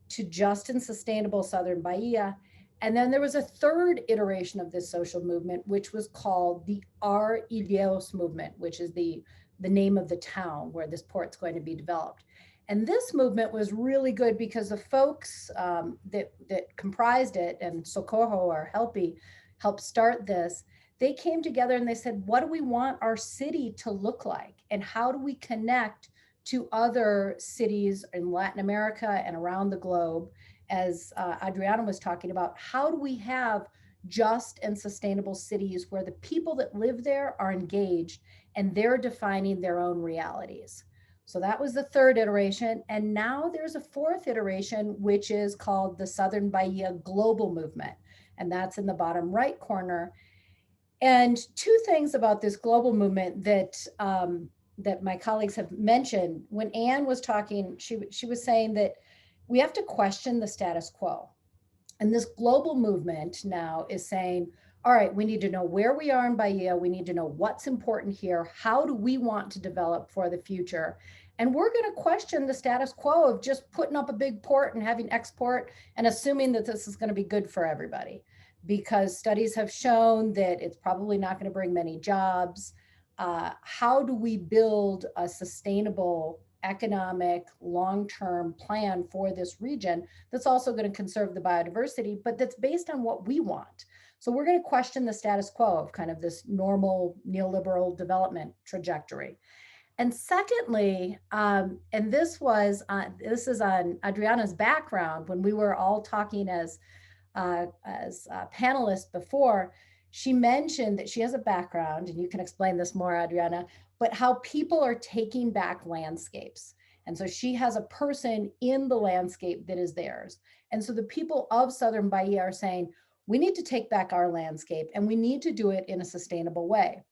to just and sustainable Southern Bahia. And then there was a third iteration of this social movement, which was called the Ar Ilhéus movement, which is the name of the town where this port's going to be developed. And this movement was really good because the folks that comprised it, and Socorro or Helpy helped start this, they came together and they said, what do we want our city to look like? And how do we connect to other cities in Latin America and around the globe? As Adriana was talking about, how do we have just and sustainable cities where the people that live there are engaged and they're defining their own realities? So that was the third iteration. And now there's a fourth iteration, which is called the Southern Bahia Global Movement. And that's in the bottom right corner. And two things about this global movement that that my colleagues have mentioned. When Anne was talking, she was saying that we have to question the status quo. And this global movement now is saying, all right, we need to know where we are in Bahia. We need to know what's important here. How do we want to develop for the future? And we're going to question the status quo of just putting up a big port and having export and assuming that this is going to be good for everybody, because studies have shown that it's probably not going to bring many jobs. How do we build a sustainable economic long-term plan for this region that's also going to conserve the biodiversity, but that's based on what we want? So we're going to question the status quo of kind of this normal neoliberal development trajectory. And secondly, and this is on Adriana's background, when we were all talking as panelists before, she mentioned that she has a background, and you can explain this more, Adriana, but how people are taking back landscapes. And so she has a person in the landscape that is theirs. And so the people of Southern Bahia are saying, we need to take back our landscape and we need to do it in a sustainable way.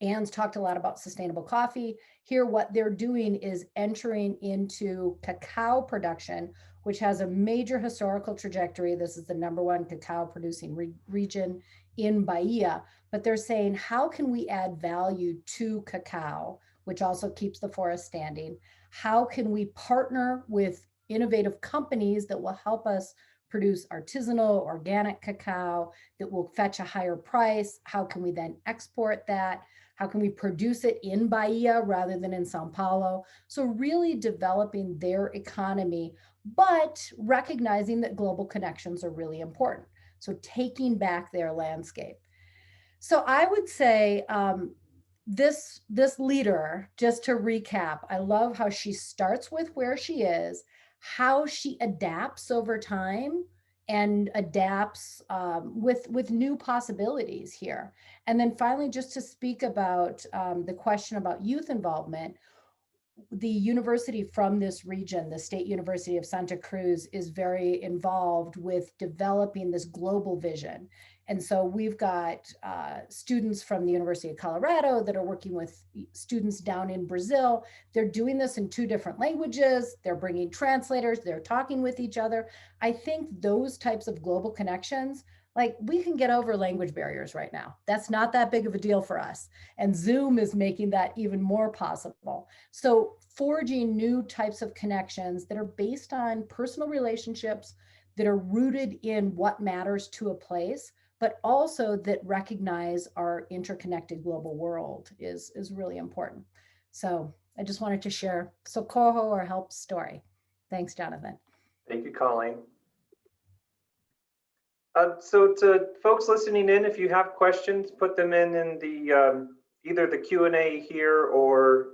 Anne's talked a lot about sustainable coffee. Here, what they're doing is entering into cacao production, which has a major historical trajectory. This is the #1 cacao producing region in Bahia. But they're saying, how can we add value to cacao, which also keeps the forest standing? How can we partner with innovative companies that will help us produce artisanal, organic cacao that will fetch a higher price? How can we then export that? How can we produce it in Bahia rather than in Sao Paulo? So really developing their economy, but recognizing that global connections are really important. So taking back their landscape. So I would say this leader, just to recap, I love how she starts with where she is, how she adapts over time and adapts with new possibilities here. And then finally, just to speak about the question about youth involvement, the university from this region, the State University of Santa Cruz, is very involved with developing this global vision. And so we've got students from the University of Colorado that are working with students down in Brazil. They're doing this in 2 different languages. They're bringing translators. They're talking with each other. I think those types of global connections, like, we can get over language barriers right now. That's not that big of a deal for us. And Zoom is making that even more possible. So forging new types of connections that are based on personal relationships, that are rooted in what matters to a place, but also that recognize our interconnected global world is really important. So I just wanted to share Socorro or Help's story. Thanks, Jonathan. Thank you, Colleen. So to folks listening in, if you have questions, put them in the either the Q&A here or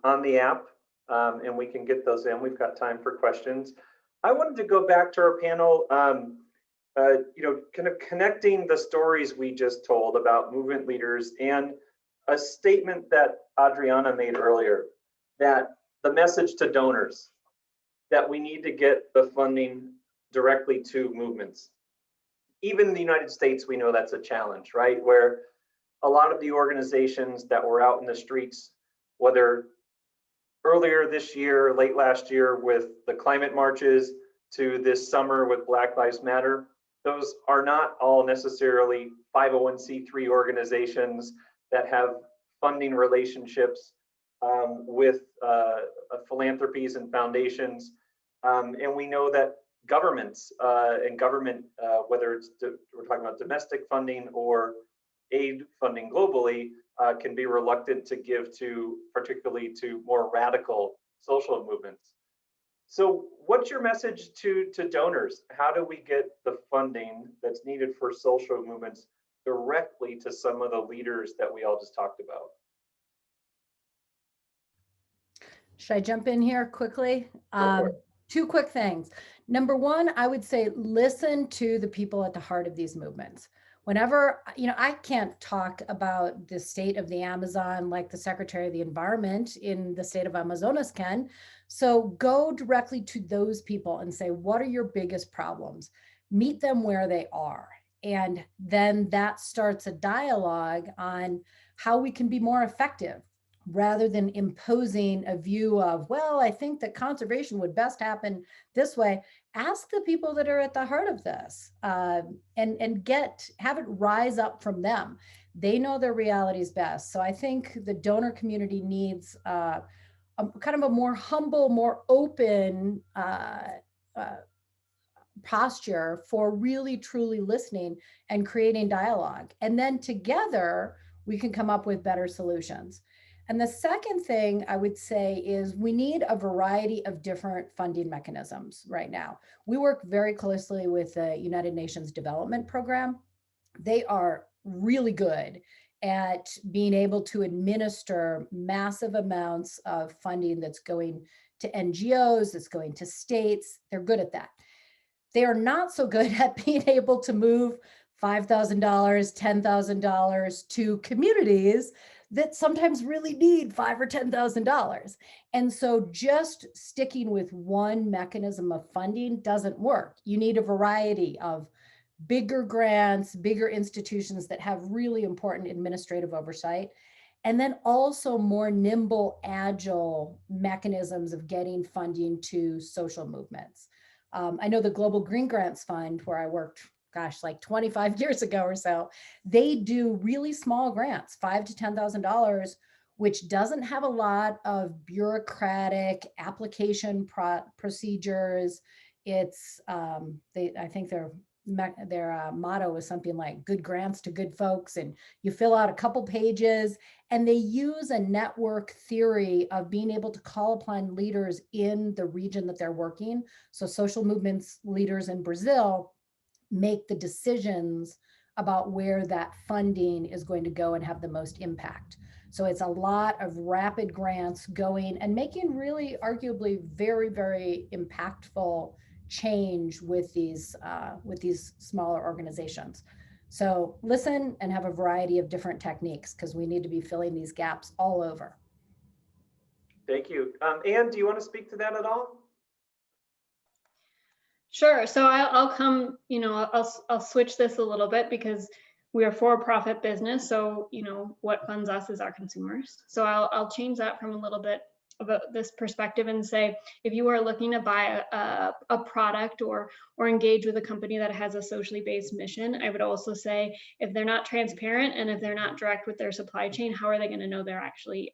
on the app, and we can get those in. We've got time for questions. I wanted to go back to our panel, kind of connecting the stories we just told about movement leaders and a statement that Adriana made earlier, that the message to donors, that we need to get the funding directly to movements. Even in the United States, we know that's a challenge, right? Where a lot of the organizations that were out in the streets whether earlier this year, late last year with the climate marches to this summer with Black Lives Matter, those are not all necessarily 501c3 organizations that have funding relationships with philanthropies and foundations. And we know that governments and government, whether it's we're talking about domestic funding or aid funding globally, can be reluctant to give to, particularly to more radical social movements. So what's your message to donors? How do we get the funding that's needed for social movements directly to some of the leaders that we all just talked about? Should I jump in here quickly? Two quick things. Number one, I would say listen to the people at the heart of these movements. Whenever, I can't talk about the state of the Amazon like the Secretary of the Environment in the state of Amazonas can. So go directly to those people and say, what are your biggest problems? Meet them where they are. And then that starts a dialogue on how we can be more effective, rather than imposing a view of, well, I think that conservation would best happen this way. Ask the people that are at the heart of this and have it rise up from them. They know their realities best. So I think the donor community needs a kind of a more humble, more open posture for really truly listening and creating dialogue. And then together we can come up with better solutions. And the second thing I would say is we need a variety of different funding mechanisms right now. We work very closely with the United Nations Development Program. They are really good at being able to administer massive amounts of funding that's going to NGOs, that's going to states. They're good at that. They are not so good at being able to move $5,000, $10,000 to communities that sometimes really need $5,000 or $10,000. And so just sticking with one mechanism of funding doesn't work. You need a variety of bigger grants, bigger institutions that have really important administrative oversight, and then also more nimble, agile mechanisms of getting funding to social movements. I know the Global Green Grants Fund, where I worked, like 25 years ago or so, they do really small grants, $5,000 to $10,000, which doesn't have a lot of bureaucratic application procedures. It's, I think their motto is something like good grants to good folks, and you fill out a couple pages, and they use a network theory of being able to call upon leaders in the region that they're working. So social movements leaders in Brazil make the decisions about where that funding is going to go and have the most impact. So it's a lot of rapid grants going and making really arguably very, very impactful change with these smaller organizations. So listen and have a variety of different techniques, because we need to be filling these gaps all over. Thank you. Anne, do you want to speak to that at all? Sure. So I'll come, I'll switch this a little bit, because we are for-profit business. So, what funds us is our consumers. So I'll change that from a little bit about this perspective and say, if you are looking to buy a product or engage with a company that has a socially based mission, I would also say, if they're not transparent and if they're not direct with their supply chain, how are they going to know they're actually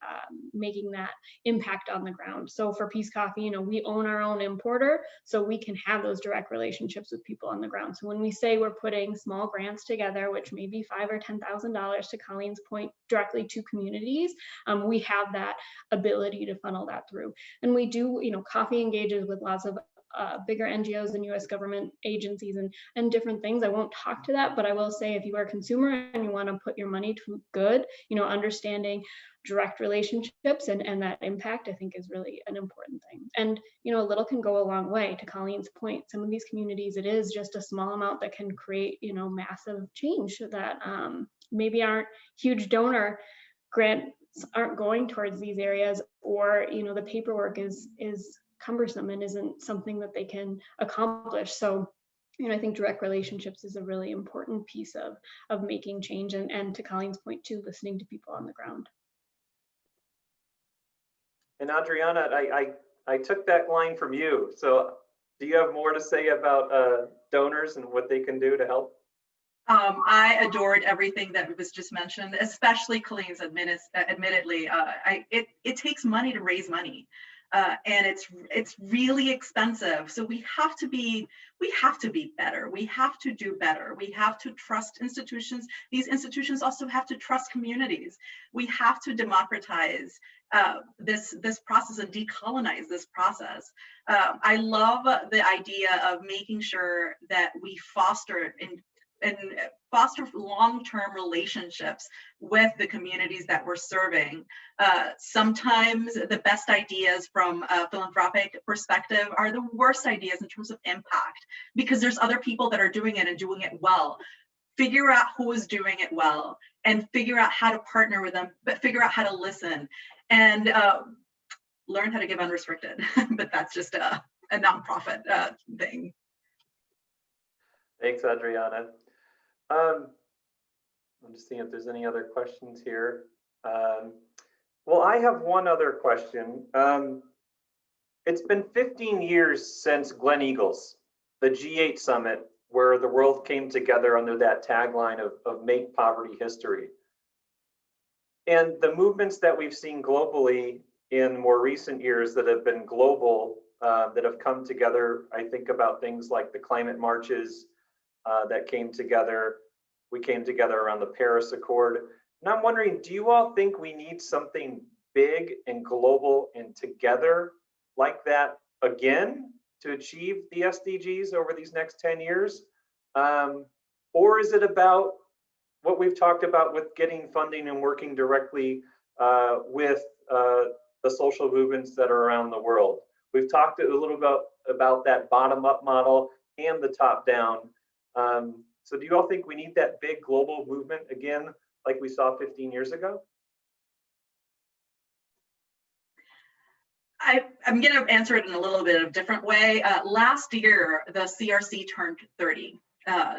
making that impact on the ground? So for Peace Coffee, we own our own importer, so we can have those direct relationships with people on the ground. So when we say we're putting small grants together, which may be $5,000 or $10,000, to Colleen's point, directly to communities, we have that ability to funnel that through. And we do, Coffee engages with lots of bigger NGOs and US government agencies and different things. I won't talk to that, but I will say, if you are a consumer and you want to put your money to good, understanding direct relationships and that impact, I think, is really an important thing. And, a little can go a long way. To Colleen's point, some of these communities, it is just a small amount that can create, massive change that maybe aren't huge donor grants aren't going towards these areas, or the paperwork is cumbersome and isn't something that they can accomplish. So I think direct relationships is a really important piece of making change, and to Colleen's point too, listening to people on the ground. And Adriana, I took that line from you. So do you have more to say about donors and what they can do to help? I adored everything that was just mentioned, especially Colleen's admittedly. It takes money to raise money. And it's really expensive. So we have to be better. We have to do better. We have to trust institutions. These institutions also have to trust communities. We have to democratize this process and decolonize this process. I love the idea of making sure that we foster long-term relationships with the communities that we're serving. Sometimes the best ideas from a philanthropic perspective are the worst ideas in terms of impact, because there's other people that are doing it and doing it well. Figure out who is doing it well and figure out how to partner with them, but figure out how to listen and learn how to give unrestricted. But that's just a nonprofit thing. Thanks, Adriana. I'm just seeing if there's any other questions here. Well, I have one other question. It's been 15 years since Glen Eagles, the G8 summit, where the world came together under that tagline of Make Poverty History. And the movements that we've seen globally in more recent years that have been global, that have come together, I think about things like the climate marches, that came together. We came together around the Paris Accord. And I'm wondering, do you all think we need something big and global and together like that again to achieve the SDGs over these next 10 years? Or is it about what we've talked about with getting funding and working directly with the social movements that are around the world? We've talked a little bit about that bottom-up model and the top-down. So do you all think we need that big global movement again, like we saw 15 years ago? I'm going to answer it in a little bit of a different way. Last year, the CRC turned 30.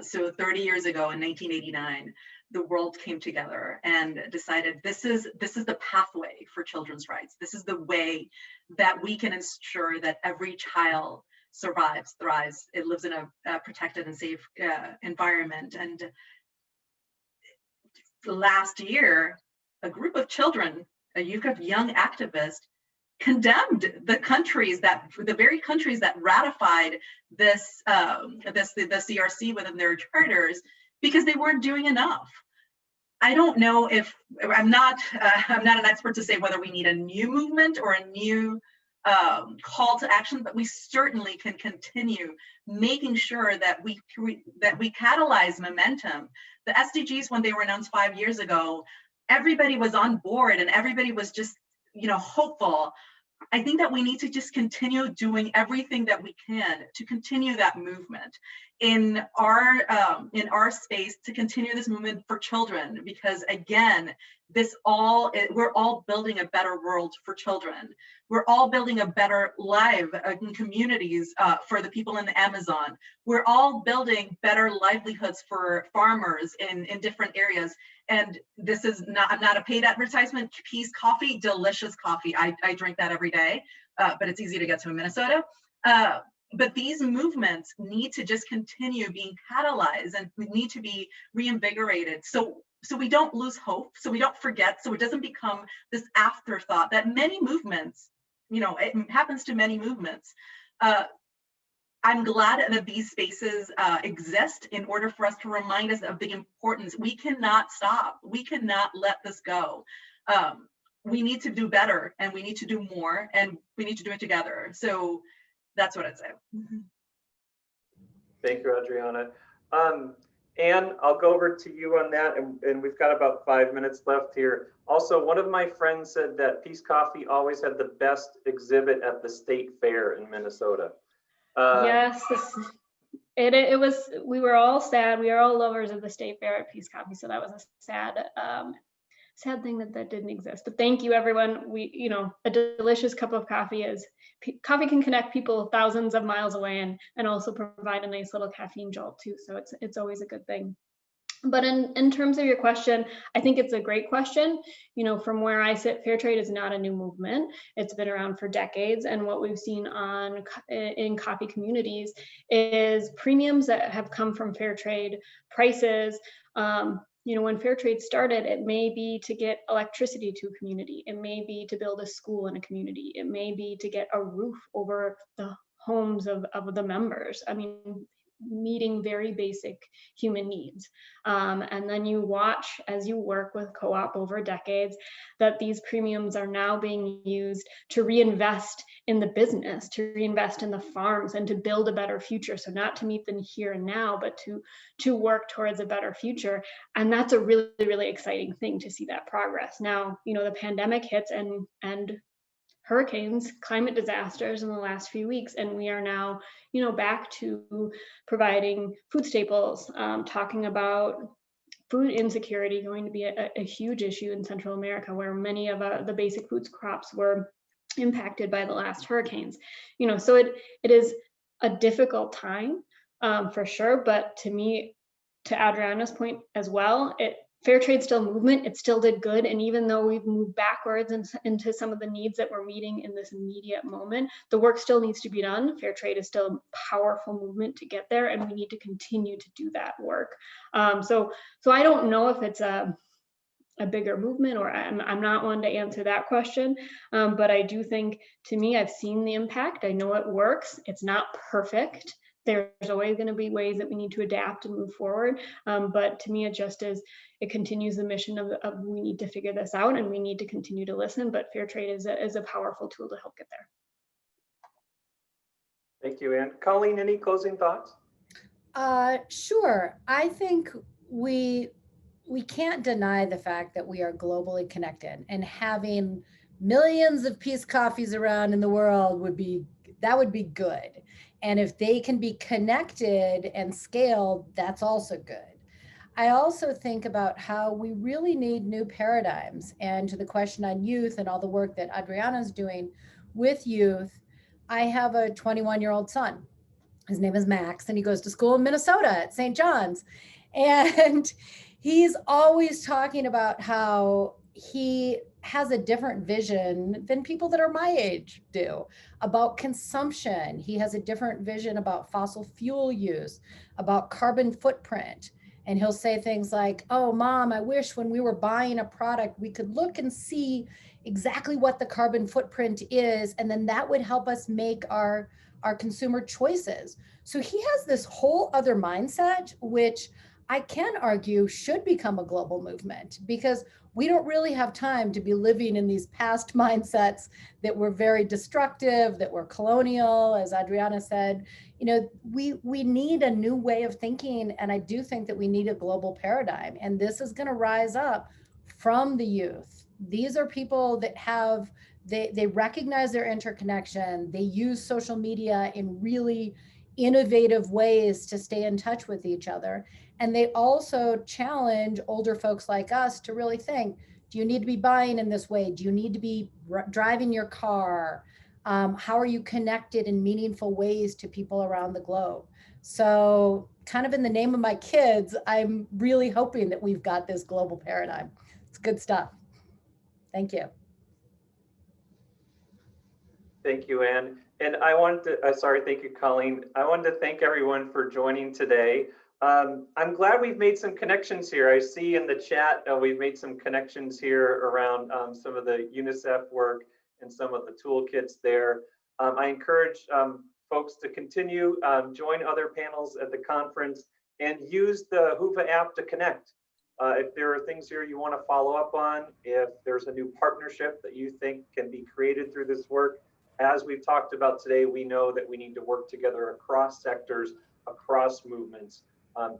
So 30 years ago in 1989, the world came together and decided this is the pathway for children's rights. This is the way that we can ensure that every child survives, thrives, it lives in a protected and safe environment. And last year, a group of children, a youth of young activists, condemned the very countries that ratified the CRC within their charters because they weren't doing enough. I don't know if I'm not an expert to say whether we need a new movement or a new call to action, but we certainly can continue making sure that we catalyze momentum. The SDGs, when they were announced 5 years ago, everybody was on board and everybody was just, hopeful. I think that we need to just continue doing everything that we can to continue that movement in our space, to continue this movement for children, because again, we're all building a better world for children. We're all building a better life in communities for the people in the Amazon. We're all building better livelihoods for farmers in different areas. And this is I'm not a paid advertisement. Peace Coffee, delicious coffee. I drink that every day, but it's easy to get to in Minnesota. But these movements need to just continue being catalyzed and we need to be reinvigorated. So we don't lose hope, so we don't forget, so it doesn't become this afterthought that many movements, it happens to many movements. I'm glad that these spaces exist in order for us to remind us of the importance. We cannot stop. We cannot let this go. We need to do better and we need to do more and we need to do it together. So that's what I'd say. Thank you, Adriana. Anne, I'll go over to you on that, and we've got about 5 minutes left here. Also, one of my friends said that Peace Coffee always had the best exhibit at the state fair in Minnesota. Yes, it was. We were all sad. We are all lovers of the state fair at Peace Coffee, so that was a sad thing that didn't exist. But thank you, everyone. A delicious cup of coffee coffee can connect people thousands of miles away and also provide a nice little caffeine jolt too. So it's always a good thing. But in terms of your question, I think it's a great question. You know, from where I sit, fair trade is not a new movement. It's been around for decades. And what we've seen in coffee communities is premiums that have come from fair trade prices. You know, when fair trade started, it may be to get electricity to a community. It may be to build a school in a community. It may be to get a roof over the homes of the members. I mean, meeting very basic human needs. And then you watch as you work with co-op over decades that these premiums are now being used to reinvest in the business, to reinvest in the farms, and to build a better future. So not to meet the here and now, but to work towards a better future. And that's a really, really exciting thing to see that progress. Now, you know, the pandemic hits and hurricanes, climate disasters in the last few weeks, and we are now, you know, back to providing food staples, talking about food insecurity going to be a huge issue in Central America, where many of the basic foods crops were impacted by the last hurricanes. You know, so it is a difficult time for sure, but to me, to Adriana's point as well, fair trade still movement, it still did good. And even though we've moved backwards into some of the needs that we're meeting in this immediate moment, the work still needs to be done. Fair trade is still a powerful movement to get there, and we need to continue to do that work. So I don't know if it's a bigger movement, or I'm not one to answer that question. But I do think, to me, I've seen the impact. I know it works. It's not perfect. There's always going to be ways that we need to adapt and move forward. But to me, it just is, it continues the mission of we need to figure this out and we need to continue to listen. But fair trade is a powerful tool to help get there. Thank you, Ann. Colleen, any closing thoughts? Sure. I think we can't deny the fact that we are globally connected, and having millions of peace coffees around in the world would be good. And if they can be connected and scaled, that's also good. I also think about how we really need new paradigms. And to the question on youth and all the work that Adriana is doing with youth, I have a 21-year-old son. His name is Max, and he goes to school in Minnesota at St. John's. And he's always talking about how he has a different vision than people that are my age do about consumption. He has a different vision about fossil fuel use, about carbon footprint. And he'll say things like, oh, Mom, I wish when we were buying a product, we could look and see exactly what the carbon footprint is. And then that would help us make our consumer choices. So he has this whole other mindset, which I can argue should become a global movement, because we don't really have time to be living in these past mindsets that were very destructive, that were colonial, as Adriana said. You know, we need a new way of thinking, and I do think that we need a global paradigm, and this is going to rise up from the youth. These are people that have, they recognize their interconnection, they use social media in really innovative ways to stay in touch with each other. And they also challenge older folks like us to really think, do you need to be buying in this way? Do you need to be driving your car? How are you connected in meaningful ways to people around the globe? So kind of in the name of my kids, I'm really hoping that we've got this global paradigm. It's good stuff. Thank you. Thank you, Ann. And I wanted to, thank you, Colleen. I wanted to thank everyone for joining today. I'm glad we've made some connections here. I see in the chat, we've made some connections here around some of the UNICEF work and some of the toolkits there. I encourage folks to continue, join other panels at the conference, and use the Whova app to connect. If there are things here you want to follow up on, if there's a new partnership that you think can be created through this work, as we've talked about today, we know that we need to work together across sectors, across movements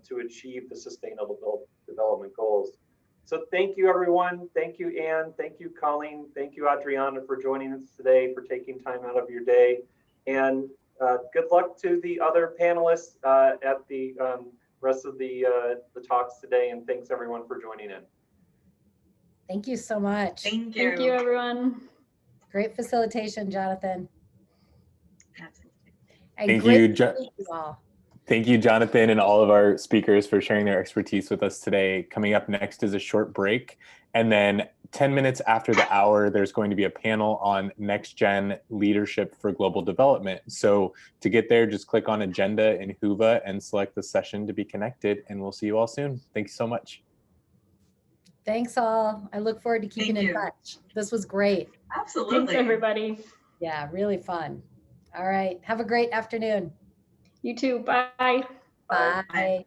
to achieve the Sustainable Development Goals. So thank you, everyone. Thank you, Ann. Thank you, Colleen. Thank you, Adriana, for joining us today, for taking time out of your day. And good luck to the other panelists at the rest of the talks today. And thanks, everyone, for joining in. Thank you so much. Thank you. Thank you, everyone. Great facilitation, Jonathan. Absolutely. And Thank great you, to meet you all. Thank you, Jonathan, and all of our speakers for sharing their expertise with us today. Coming up next is a short break. And then 10 minutes after the hour, there's going to be a panel on next gen leadership for global development. So to get there, just click on agenda in Whova and select the session to be connected. And we'll see you all soon. Thank you so much. Thanks all. I look forward to keeping Thank in you. touch. This was great. Absolutely. Thanks, everybody. Yeah, really fun. All right. Have a great afternoon. You too. Bye. Bye. Bye.